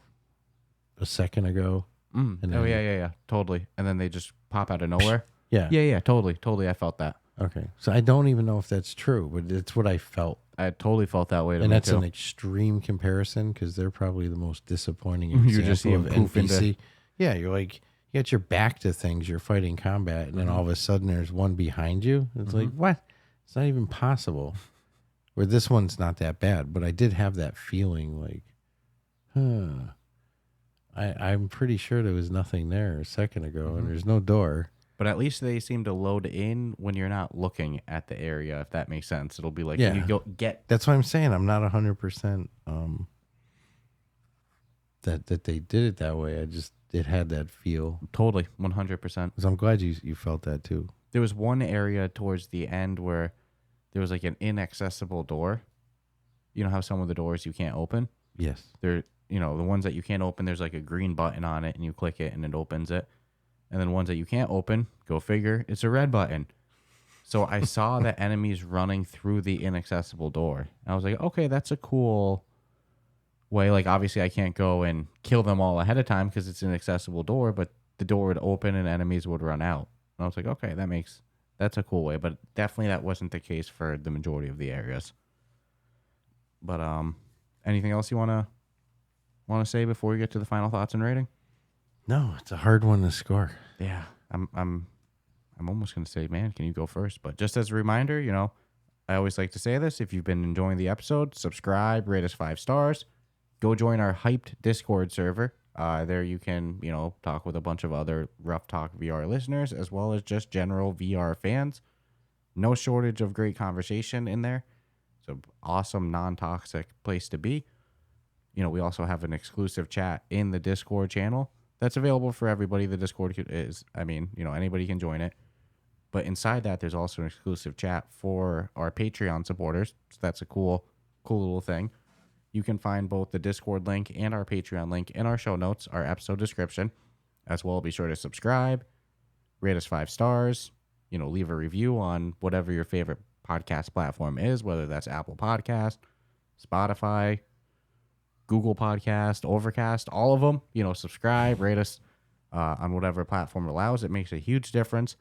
a second ago. And then- yeah, totally. And then they just pop out of nowhere. Yeah. Yeah, totally. I felt that. Okay. So I don't even know if that's true, but it's what I felt. I totally felt that way. To And me that's too. an extreme comparison because they're probably the most disappointing You example just see of them poof into- NPC. Yeah, you're like, you got your back to things, you're fighting combat, and then all of a sudden there's one behind you. It's like, what? It's not even possible. Where this one's not that bad, but I did have that feeling like, I'm pretty sure there was nothing there a second ago, and there's no door. But at least they seem to load in when you're not looking at the area, if that makes sense. It'll be like when you go get. That's what I'm saying. I'm not 100% that they did it that way. It had that feel. Totally, 100%. So I'm glad you felt that too. There was one area towards the end where there was like an inaccessible door. You know how some of the doors you can't open? Yes. They're, the ones that you can't open, there's like a green button on it and you click it and it opens it. And then ones that you can't open, go figure, it's a red button. So I saw the enemies running through the inaccessible door. And I was like, okay, that's a cool way. Like, obviously, I can't go and kill them all ahead of time because it's an inaccessible door, but the door would open and enemies would run out. And I was like, okay, that's a cool way. But definitely that wasn't the case for the majority of the areas. But anything else you want to say before we get to the final thoughts and rating? No, it's a hard one to score. Yeah, I'm almost going to say, man, can you go first? But just as a reminder, I always like to say this. If you've been enjoying the episode, subscribe, rate us 5 stars. Go join our hyped Discord server. There you can, talk with a bunch of other Ruff Talk VR listeners, as well as just general VR fans. No shortage of great conversation in there. It's an awesome, non-toxic place to be. We also have an exclusive chat in the Discord channel. That's available for everybody. The Discord is, anybody can join it. But inside that, there's also an exclusive chat for our Patreon supporters. So that's a cool little thing. You can find both the Discord link and our Patreon link in our show notes, our episode description. As well, be sure to subscribe, rate us 5 stars, leave a review on whatever your favorite podcast platform is, whether that's Apple Podcast, Spotify, Google Podcast, Overcast, all of them. Subscribe, rate us on whatever platform allows. It makes a huge difference.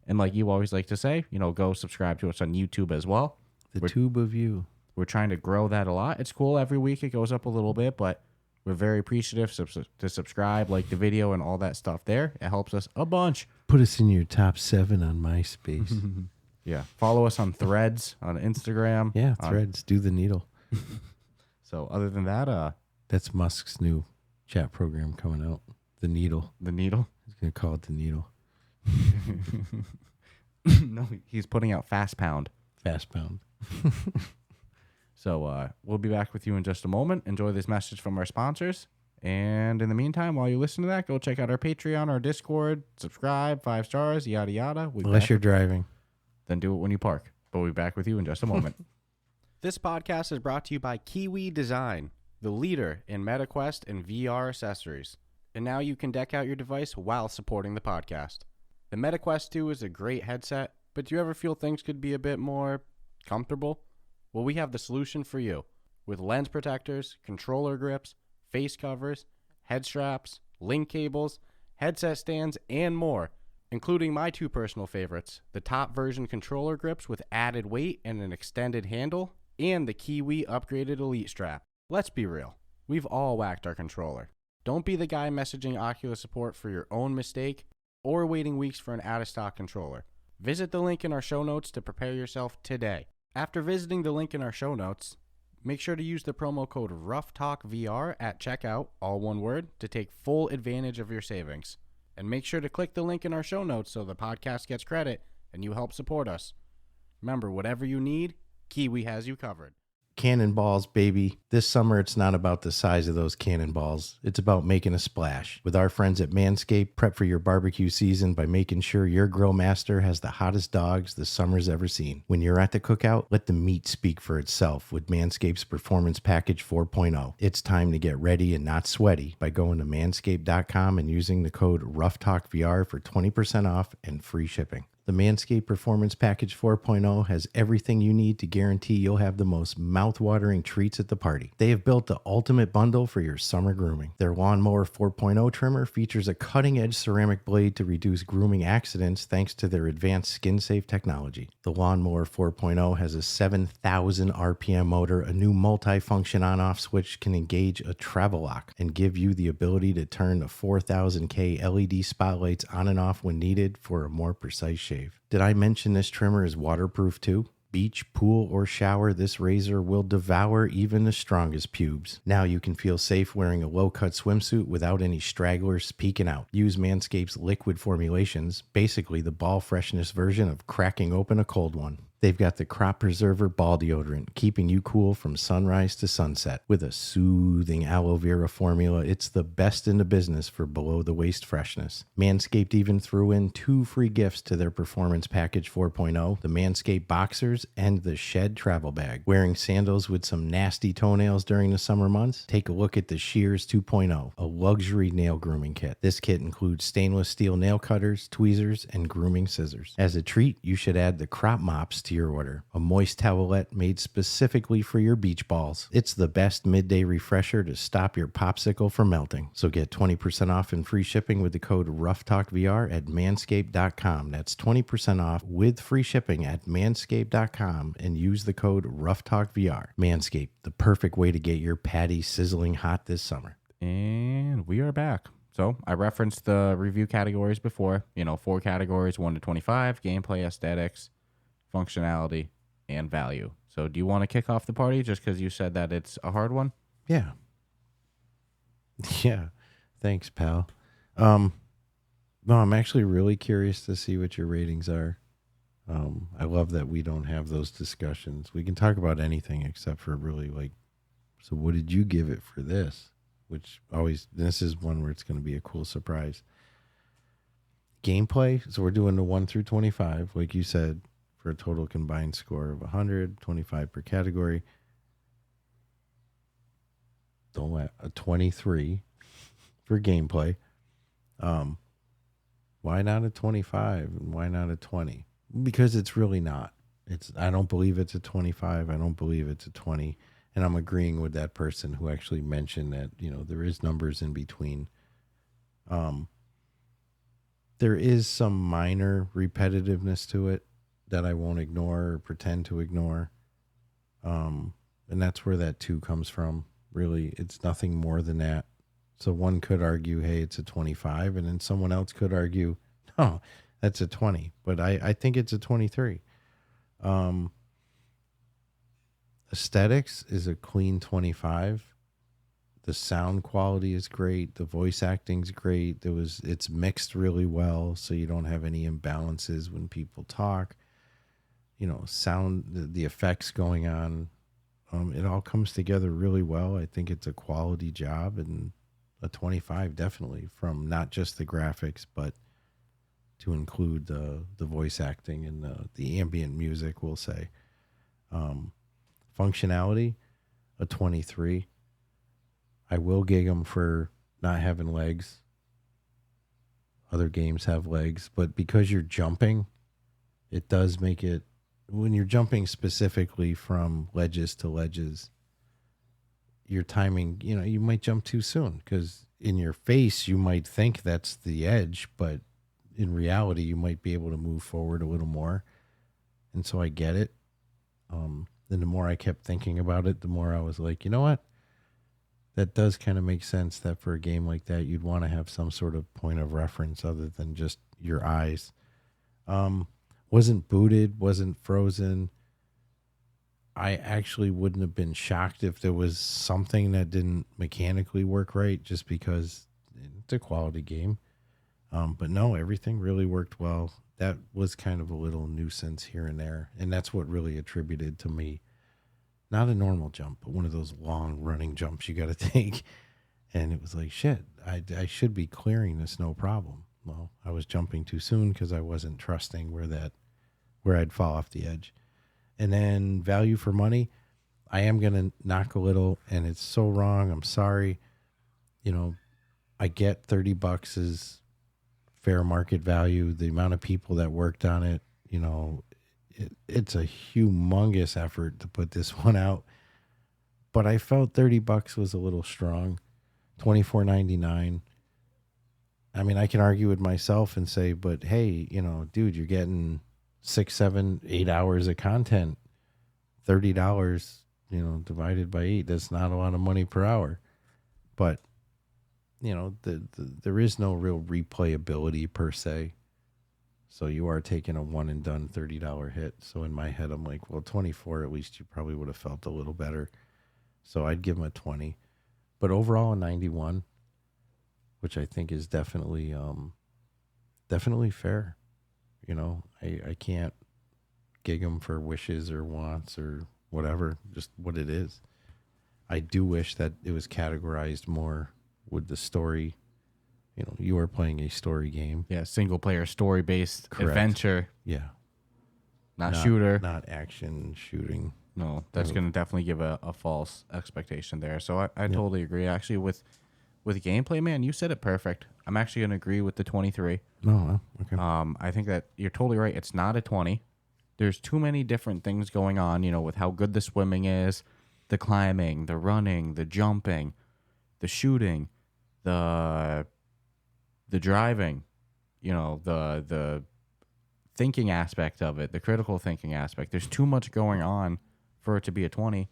And like you always like to say, go subscribe to us on YouTube as well. The tube of you. We're trying to grow that a lot. It's cool. Every week it goes up a little bit, but we're very appreciative to subscribe, like the video and all that stuff there. It helps us a bunch. Put us in your top 7 on MySpace. Yeah. Follow us on Threads, on Instagram. Yeah, Threads. Do the needle. So other than that, that's Musk's new chat program coming out. The Needle. The Needle? He's going to call it The Needle. No, he's putting out Fast Pound. Fast Pound. So we'll be back with you in just a moment. Enjoy this message from our sponsors. And in the meantime, while you listen to that, go check out our Patreon, our Discord, subscribe, 5 stars, yada, yada. Unless you're driving. Then do it when you park. But we'll be back with you in just a moment. This podcast is brought to you by Kiwi Design, the leader in MetaQuest and VR accessories. And now you can deck out your device while supporting the podcast. The MetaQuest 2 is a great headset, but do you ever feel things could be a bit more comfortable? Well, we have the solution for you. With lens protectors, controller grips, face covers, head straps, link cables, headset stands, and more, including my 2 personal favorites, the top version controller grips with added weight and an extended handle, and the Kiwi upgraded Elite strap. Let's be real. We've all whacked our controller. Don't be the guy messaging Oculus support for your own mistake or waiting weeks for an out-of-stock controller. Visit the link in our show notes to prepare yourself today. After visiting the link in our show notes, make sure to use the promo code Ruff Talk VR at checkout, all one word, to take full advantage of your savings. And make sure to click the link in our show notes so the podcast gets credit and you help support us. Remember, whatever you need, Kiwi has you covered. Cannonballs, baby. This summer, it's not about the size of those cannonballs. It's about making a splash. With our friends at Manscaped, prep for your barbecue season by making sure your grill master has the hottest dogs the summer's ever seen. When you're at the cookout, let the meat speak for itself with Manscaped's Performance Package 4.0. It's time to get ready and not sweaty by going to manscaped.com and using the code Ruff Talk VR for 20% off and free shipping. The Manscaped Performance Package 4.0 has everything you need to guarantee you'll have the most mouth-watering treats at the party. They have built the ultimate bundle for your summer grooming. Their Lawnmower 4.0 trimmer features a cutting-edge ceramic blade to reduce grooming accidents thanks to their advanced skin-safe technology. The Lawnmower 4.0 has a 7,000 RPM motor, a new multi-function on-off switch can engage a travel lock and give you the ability to turn the 4,000K LED spotlights on and off when needed for a more precise shave. Did I mention this trimmer is waterproof too? Beach, pool, or shower, this razor will devour even the strongest pubes. Now you can feel safe wearing a low-cut swimsuit without any stragglers peeking out. Use Manscaped's liquid formulations, basically the ball freshness version of cracking open a cold one. They've got the Crop Preserver Ball Deodorant, keeping you cool from sunrise to sunset. With a soothing aloe vera formula, it's the best in the business for below-the-waist freshness. Manscaped even threw in 2 free gifts to their Performance Package 4.0, the Manscaped Boxers and the Shed Travel Bag. Wearing sandals with some nasty toenails during the summer months? Take a look at the Shears 2.0, a luxury nail grooming kit. This kit includes stainless steel nail cutters, tweezers, and grooming scissors. As a treat, you should add the Crop Mops to your order, a moist towelette made specifically for your beach balls. It's the best midday refresher to stop your popsicle from melting. So get 20% off and free shipping with the code RuffTalkVR at manscaped.com. That's 20% off with free shipping at manscaped.com and use the code RuffTalkVR. Manscaped, the perfect way to get your patty sizzling hot this summer. And we are back. So I referenced the review categories before. 4 categories, 1 to 25, gameplay, aesthetics, functionality, and value. So do you want to kick off the party just because you said that it's a hard one? Yeah. Yeah. Thanks, pal. No, I'm actually really curious to see what your ratings are. I love that we don't have those discussions. We can talk about anything except for really so what did you give it for this? This is one where it's going to be a cool surprise. Gameplay. So we're doing the 1 through 25, like you said, for a total combined score of 100, 25 per category. Don't let a 23 for gameplay. Why not a 25 and why not a 20? Because it's really not. I don't believe it's a 25. I don't believe it's a 20. And I'm agreeing with that person who actually mentioned that, there is numbers in between. There is some minor repetitiveness to it that I won't ignore or pretend to ignore. And that's where that 2 comes from. Really, it's nothing more than that. So one could argue, hey, it's a 25. And then someone else could argue, no, that's a 20. But I think it's a 23. Aesthetics is a clean 25. The sound quality is great. The voice acting's great. It's mixed really well, so you don't have any imbalances when people talk. Sound, the effects going on, it all comes together really well. I think it's a quality job, and a 25 definitely, from not just the graphics, but to include the voice acting and the ambient music, we'll say. Functionality, a 23. I will gig them for not having legs. Other games have legs, but because you're jumping, it does make it, when you're jumping specifically from ledges to ledges, your timing, you might jump too soon because in your face, you might think that's the edge, but in reality, you might be able to move forward a little more. And so I get it. Then the more I kept thinking about it, the more I was like, you know what? That does kind of make sense that for a game like that, you'd want to have some sort of point of reference other than just your eyes. Wasn't booted, wasn't frozen. I actually wouldn't have been shocked if there was something that didn't mechanically work right, just because it's a quality game. But no, everything really worked well. That was kind of a little nuisance here and there. And that's what really attributed to me not a normal jump, but one of those long running jumps you got to take. And it was like, shit, I should be clearing this no problem. Well, I was jumping too soon because I wasn't trusting where I'd fall off the edge. And then value for money, I am going to knock a little, and it's so wrong. I'm sorry. You know, I get $30 is fair market value. The amount of people that worked on it, you know, it's a humongous effort to put this one out. But I felt $30 was a little strong. $24.99. I mean, I can argue with myself and say, but hey, you know, dude, you're getting 6, 7, 8 hours of content. $30, you know, divided by 8, that's not a lot of money per hour. But you know, there is no real replayability per se. So you are taking a one and done $30 hit. So in my head, I'm like, well, 24, at least you probably would have felt a little better. So I'd give him a 20. But overall, a 91, which I think is definitely fair. You know, I can't gig him for wishes or wants or whatever, just what it is. I do wish that it was categorized more with the story. You know, you are playing a story game. Yeah, single player story based adventure. Yeah. Not shooter. Not action shooting. No, that's going to definitely give a false expectation there. So I totally agree. Actually, with gameplay, man, you said it perfect. I'm actually going to agree with the 23. No, okay. I think that you're totally right. It's not a 20. There's too many different things going on, you know, with how good the swimming is, the climbing, the running, the jumping, the shooting, the driving, you know, the thinking aspect of it, the critical thinking aspect. There's too much going on for it to be a 20,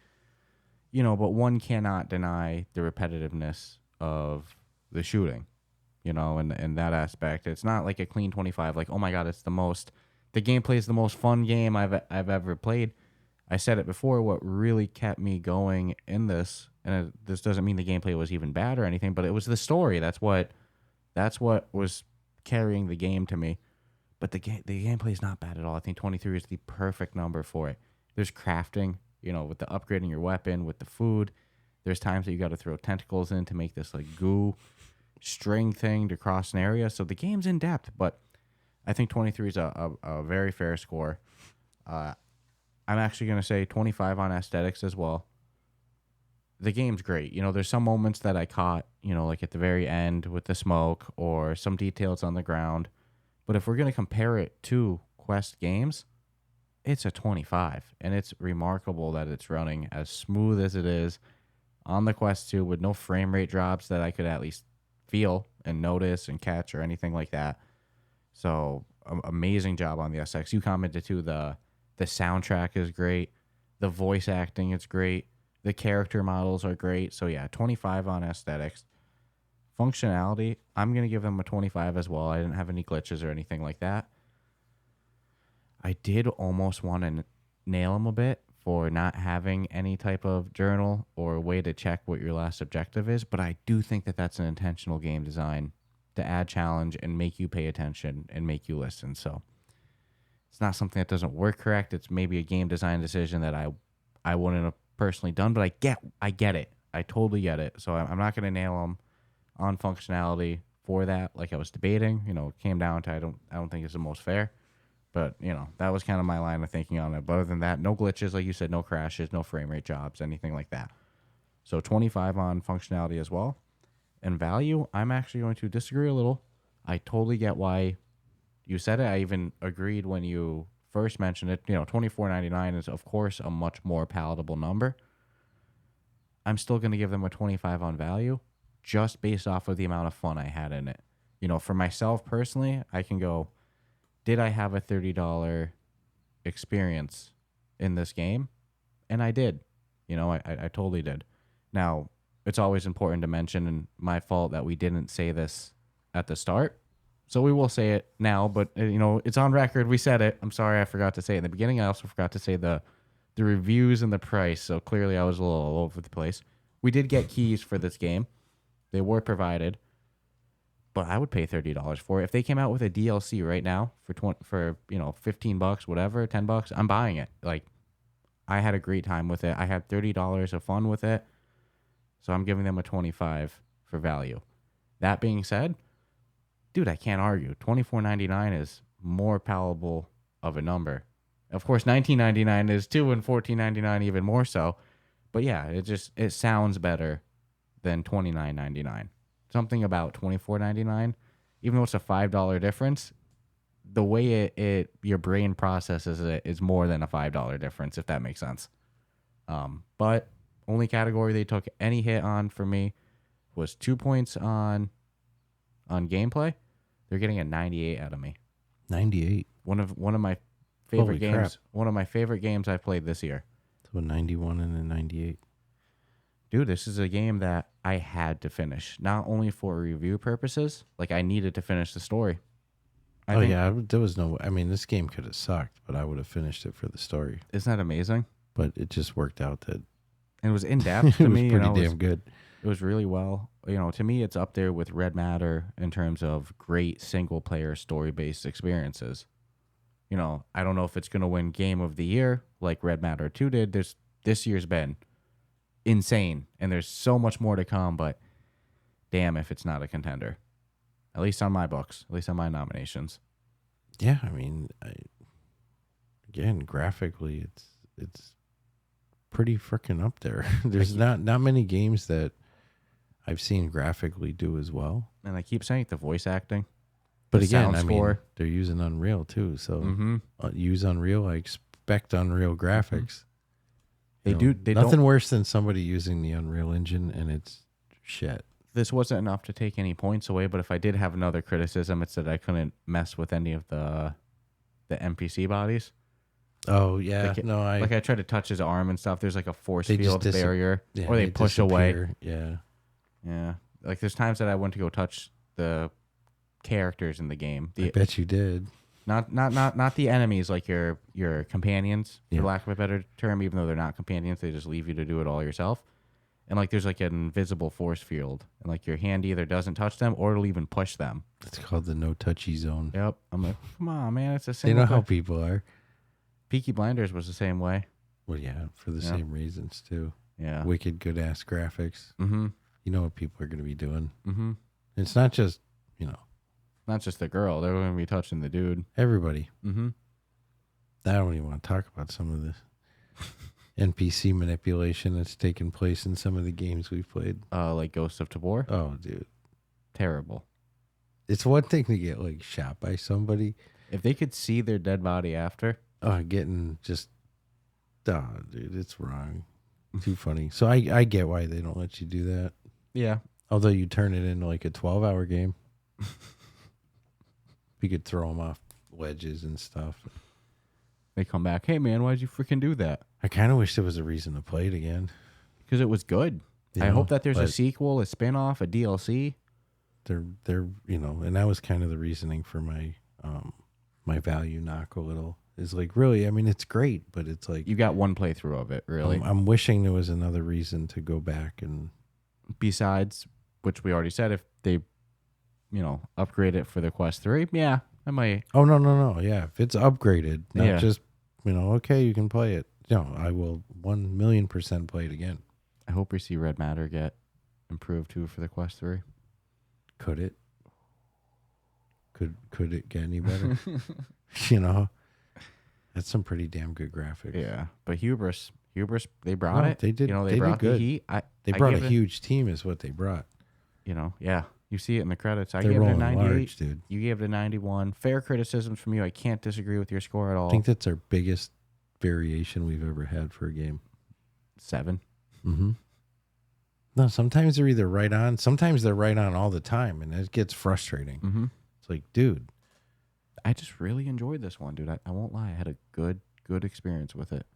you know, but one cannot deny the repetitiveness of the shooting, you know, and that aspect. It's not like a clean 25, like, oh my God, the gameplay is the most fun game I've ever played. I said it before, what really kept me going in this, and this doesn't mean the gameplay was even bad or anything, but it was the story. That's what was carrying the game to me. But the gameplay is not bad at all. I think 23 is the perfect number for it. There's crafting, you know, with the upgrading your weapon, with the food. There's times that you got to throw tentacles in to make this like goo string thing to cross an area. So the game's in depth, but I think 23 is a very fair score. I'm actually going to say 25 on aesthetics as well. The game's great. You know, there's some moments that I caught, you know, like at the very end with the smoke or some details on the ground. But if we're going to compare it to Quest games, it's a 25. And it's remarkable that it's running as smooth as it is on the Quest 2 with no frame rate drops that I could at least feel and notice and catch or anything like that. So amazing job on the SX. You commented too, the soundtrack is great. The voice acting is great. The character models are great. So yeah, 25 on aesthetics. Functionality, I'm going to give them a 25 as well. I didn't have any glitches or anything like that. I did almost want to nail them a bit for not having any type of journal or way to check what your last objective is, but I do think that that's an intentional game design to add challenge and make you pay attention and make you listen. So it's not something that doesn't work correct. It's maybe a game design decision that I wouldn't have personally done, but I get it. I totally get it. So I'm not going to nail them on functionality for that. Like I was debating, you know, it came down to I don't think it's the most fair, but you know, that was kind of my line of thinking on it. But other than that, no glitches, like you said, no crashes, no frame rate jobs, anything like that. So 25 on functionality as well. And value, I'm actually going to disagree a little. I totally get why you said it. I even agreed when you first mentioned it. You know, $24.99 is of course a much more palatable number. I'm still going to give them a 25 on value, just based off of the amount of fun I had in it. You know, for myself personally, I can go, did I have a $30 experience in this game? And I did. You know, I totally did. Now, it's always important to mention, and my fault that we didn't say this at the start. So we will say it now, but, you know, it's on record. We said it. I'm sorry I forgot to say it in the beginning. I also forgot to say the reviews and the price. So clearly I was a little all over the place. We did get keys for this game. They were provided. but I would pay $30 for it. If they came out with a DLC right now for $15, whatever, $10, I'm buying it. Like, I had a great time with it. I had $30 of fun with it, so I'm giving them a 25 for value. That being said, dude, I can't argue. $24.99 is more palatable of a number. Of course, $19.99 is too, and $14.99 even more so. But yeah, it sounds better than $29.99. Something about $24.99, even though it's a $5 difference, the way it your brain processes it is more than a $5 difference, if that makes sense. But only category they took any hit on for me was 2 points on gameplay. They're getting a 98 out of me. 98. One of my favorite Holy games. crap. One of my favorite games I've played this year. So a 91 and a 98. Dude, this is a game that I had to finish, not only for review purposes. Like, I needed to finish the story. There was no. I mean, this game could have sucked, but I would have finished it for the story. Isn't that amazing? But it just worked out that And it was in depth to it was me. pretty damn good. It was really well. To me, it's up there with Red Matter in terms of great single player story based experiences. I don't know if it's going to win Game of the Year like Red Matter 2 did. This year's been insane, and there's so much more to come, but damn if it's not a contender. At least on my books, at least on my nominations. Yeah, I mean, again, graphically, it's pretty freaking up there. There's not many games that I've seen graphically do as well. And I keep saying the voice acting. But the again, sound score. they're using Unreal too. So use Unreal. I expect Unreal graphics. They nothing worse than somebody using the Unreal Engine and it's shit. This wasn't enough to take any points away, but if I did have another criticism, it's that I couldn't mess with any of the NPC bodies. Oh yeah, I tried to touch his arm and stuff. There's like a force field barrier, or they push disappear. away. Yeah. Like there's times that I went to go touch the characters in the game. I bet you did. Not the enemies, like your companions, Yeah. for lack of a better term. Even though they're not companions, they just leave you to do it all yourself. And like there's like an invisible force field, and like your hand either doesn't touch them or it'll even push them. It's called the no touchy zone. Yep. I'm like, come on, man, it's the They same. know how people are. Peaky Blinders was the same way. Well, yeah, for the same reasons too. Yeah. Wicked good ass graphics. Mm-hmm. You know what people are going to be doing. Mm-hmm. It's not just Not just the girl; they're going to be touching the dude. everybody. Mm-hmm. I don't even want to talk about some of this NPC manipulation that's taken place in some of the games we've played. Like Ghost of Tabor. Oh, dude, Terrible. it's one thing to get like shot by somebody. If they could see their dead body after. Getting just, dude, it's wrong. Too funny. So I get why they don't let you do that. Yeah. Although you turn it into like a 12-hour game. You could throw them off ledges and stuff. They come back. Hey, man, why'd you freaking do that? I kind of wish there was a reason to play it again. Because it was good. I hope that there's a sequel, a spinoff, a DLC. They're and that was kind of the reasoning for my my value knock a little. Is like, really, I mean, it's great, but it's like You got one playthrough of it, really. I'm wishing there was another reason to go back and Besides, which we already said, if they, upgrade it for the Quest 3, yeah, I might. Oh no, yeah, if it's upgraded, not Yeah. just okay, you can play it. I will 1,000,000% play it again. I hope we see Red Matter get improved too for the Quest 3. Could it? Could it get any better? That's some pretty damn good graphics. Yeah, but Hubris, they brought it. They did. They they brought did good. the heat. They brought a huge team, is what they brought. Yeah. You see it in the credits. I They're gave it a rolling 98. large, dude. You gave it a 91. Fair criticisms from you. I can't disagree with your score at all. I think that's our biggest variation we've ever had for a game. 7. Mm-hmm. No, sometimes they're either right on. Sometimes they're right on all the time, and it gets frustrating. Mm-hmm. It's like, dude. I just really enjoyed this one, dude. I won't lie. I had a good experience with it.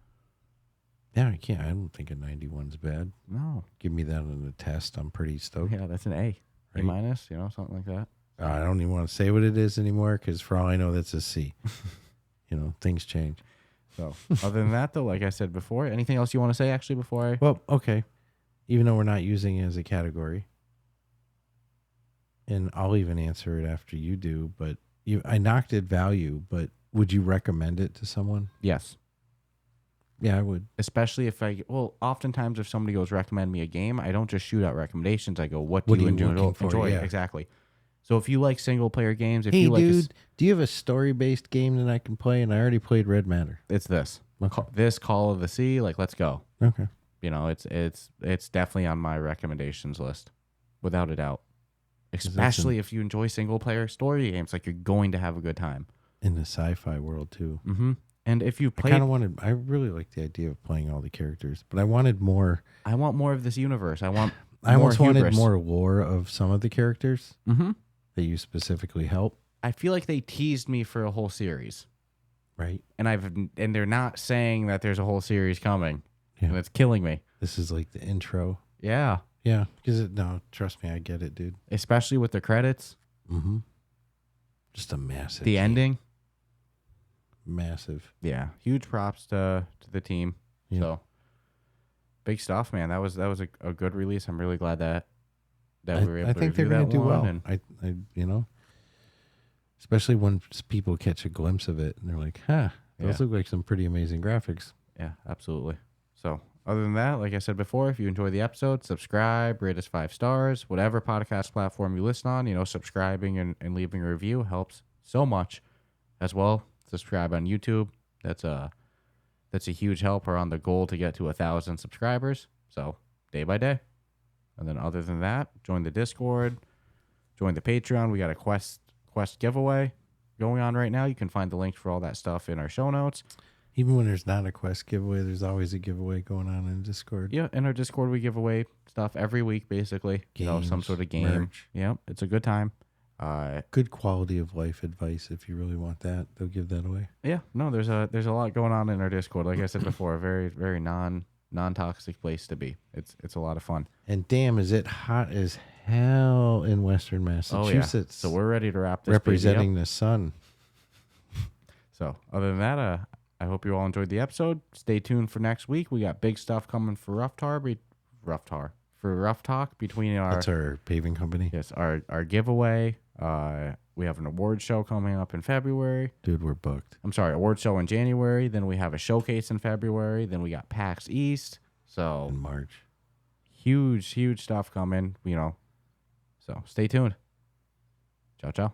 Yeah, I can't. I don't think a 91's bad. No. Give me that on the test. I'm pretty stoked. Yeah, that's an A. Right? A minus, something like that. I don't even want to say what it is anymore because for all I know, that's a C. Things change. So, other than that, though, like I said before, anything else you want to say actually before I... Well, okay. Even though we're not using it as a category, and I'll even answer it after you do, but I knocked it value, but would you recommend it to someone? Yes. Yeah, I would. Especially if oftentimes if somebody goes recommend me a game, I don't just shoot out recommendations. I go, what do you enjoy? Yeah. Exactly. So if you like single player games, if Hey, you like dude, do you have a story based game that I can play? And I already played Red Matter. it's this. Okay. This Call of the Sea, like let's go. Okay. You know, it's definitely on my recommendations list, without a doubt. Especially if you enjoy single player story games, like you're going to have a good time. In the sci-fi world too. Mm-hmm. And if you played, I really like the idea of playing all the characters, but I wanted more. I want more of this universe. I almost wanted hubris. more lore of some of the characters Mm-hmm. that you specifically help. I feel like they teased me for a whole series, right? And they're not saying that there's a whole series coming, Yeah. and it's killing me. This is like the intro. Yeah, Yeah, because no, trust me, I get it, dude. especially with the credits, Mm-hmm. Just a massive. the game. ending. Massive. Yeah, huge props to the team. Yeah. So big stuff, man. That was a good release. I'm really glad that we were able I to think they're review going that to do one. well. And I you know, especially when people catch a glimpse of it and they're like, "Huh, those look like some pretty amazing graphics." yeah, absolutely. So other than that, like I said before, if you enjoy the episode, subscribe, rate us 5 stars, whatever podcast platform you listen on. You know, subscribing and leaving a review helps so much. As well, subscribe on YouTube. That's a huge help. We're on the goal to get to 1,000 subscribers. So day by day. And then other than that, join the Discord, join the Patreon. We got a quest giveaway going on right now. You can find the links for all that stuff in our show notes. Even when there's not a quest giveaway, there's always a giveaway going on in Discord. Yeah, in our Discord we give away stuff every week, basically. Games, some sort of game. merch. Yeah, it's a good time. Good quality of life advice if you really want that. They'll give that away. Yeah, no, there's a lot going on in our Discord. Like I said before, a very very non-toxic place to be. It's a lot of fun. And damn, is it hot as hell in Western Massachusetts? So we're ready to wrap this representing baby up. the sun. So other than that, I hope you all enjoyed the episode. Stay tuned for next week. We got big stuff coming for Ruff Talk between our. That's our paving company. Yes, our giveaway. We have an award show coming up in February. Dude, we're booked. I'm sorry, award show in January. Then we have a showcase in February. Then we got PAX East. So In March. huge stuff coming. You know. So stay tuned. Ciao, ciao.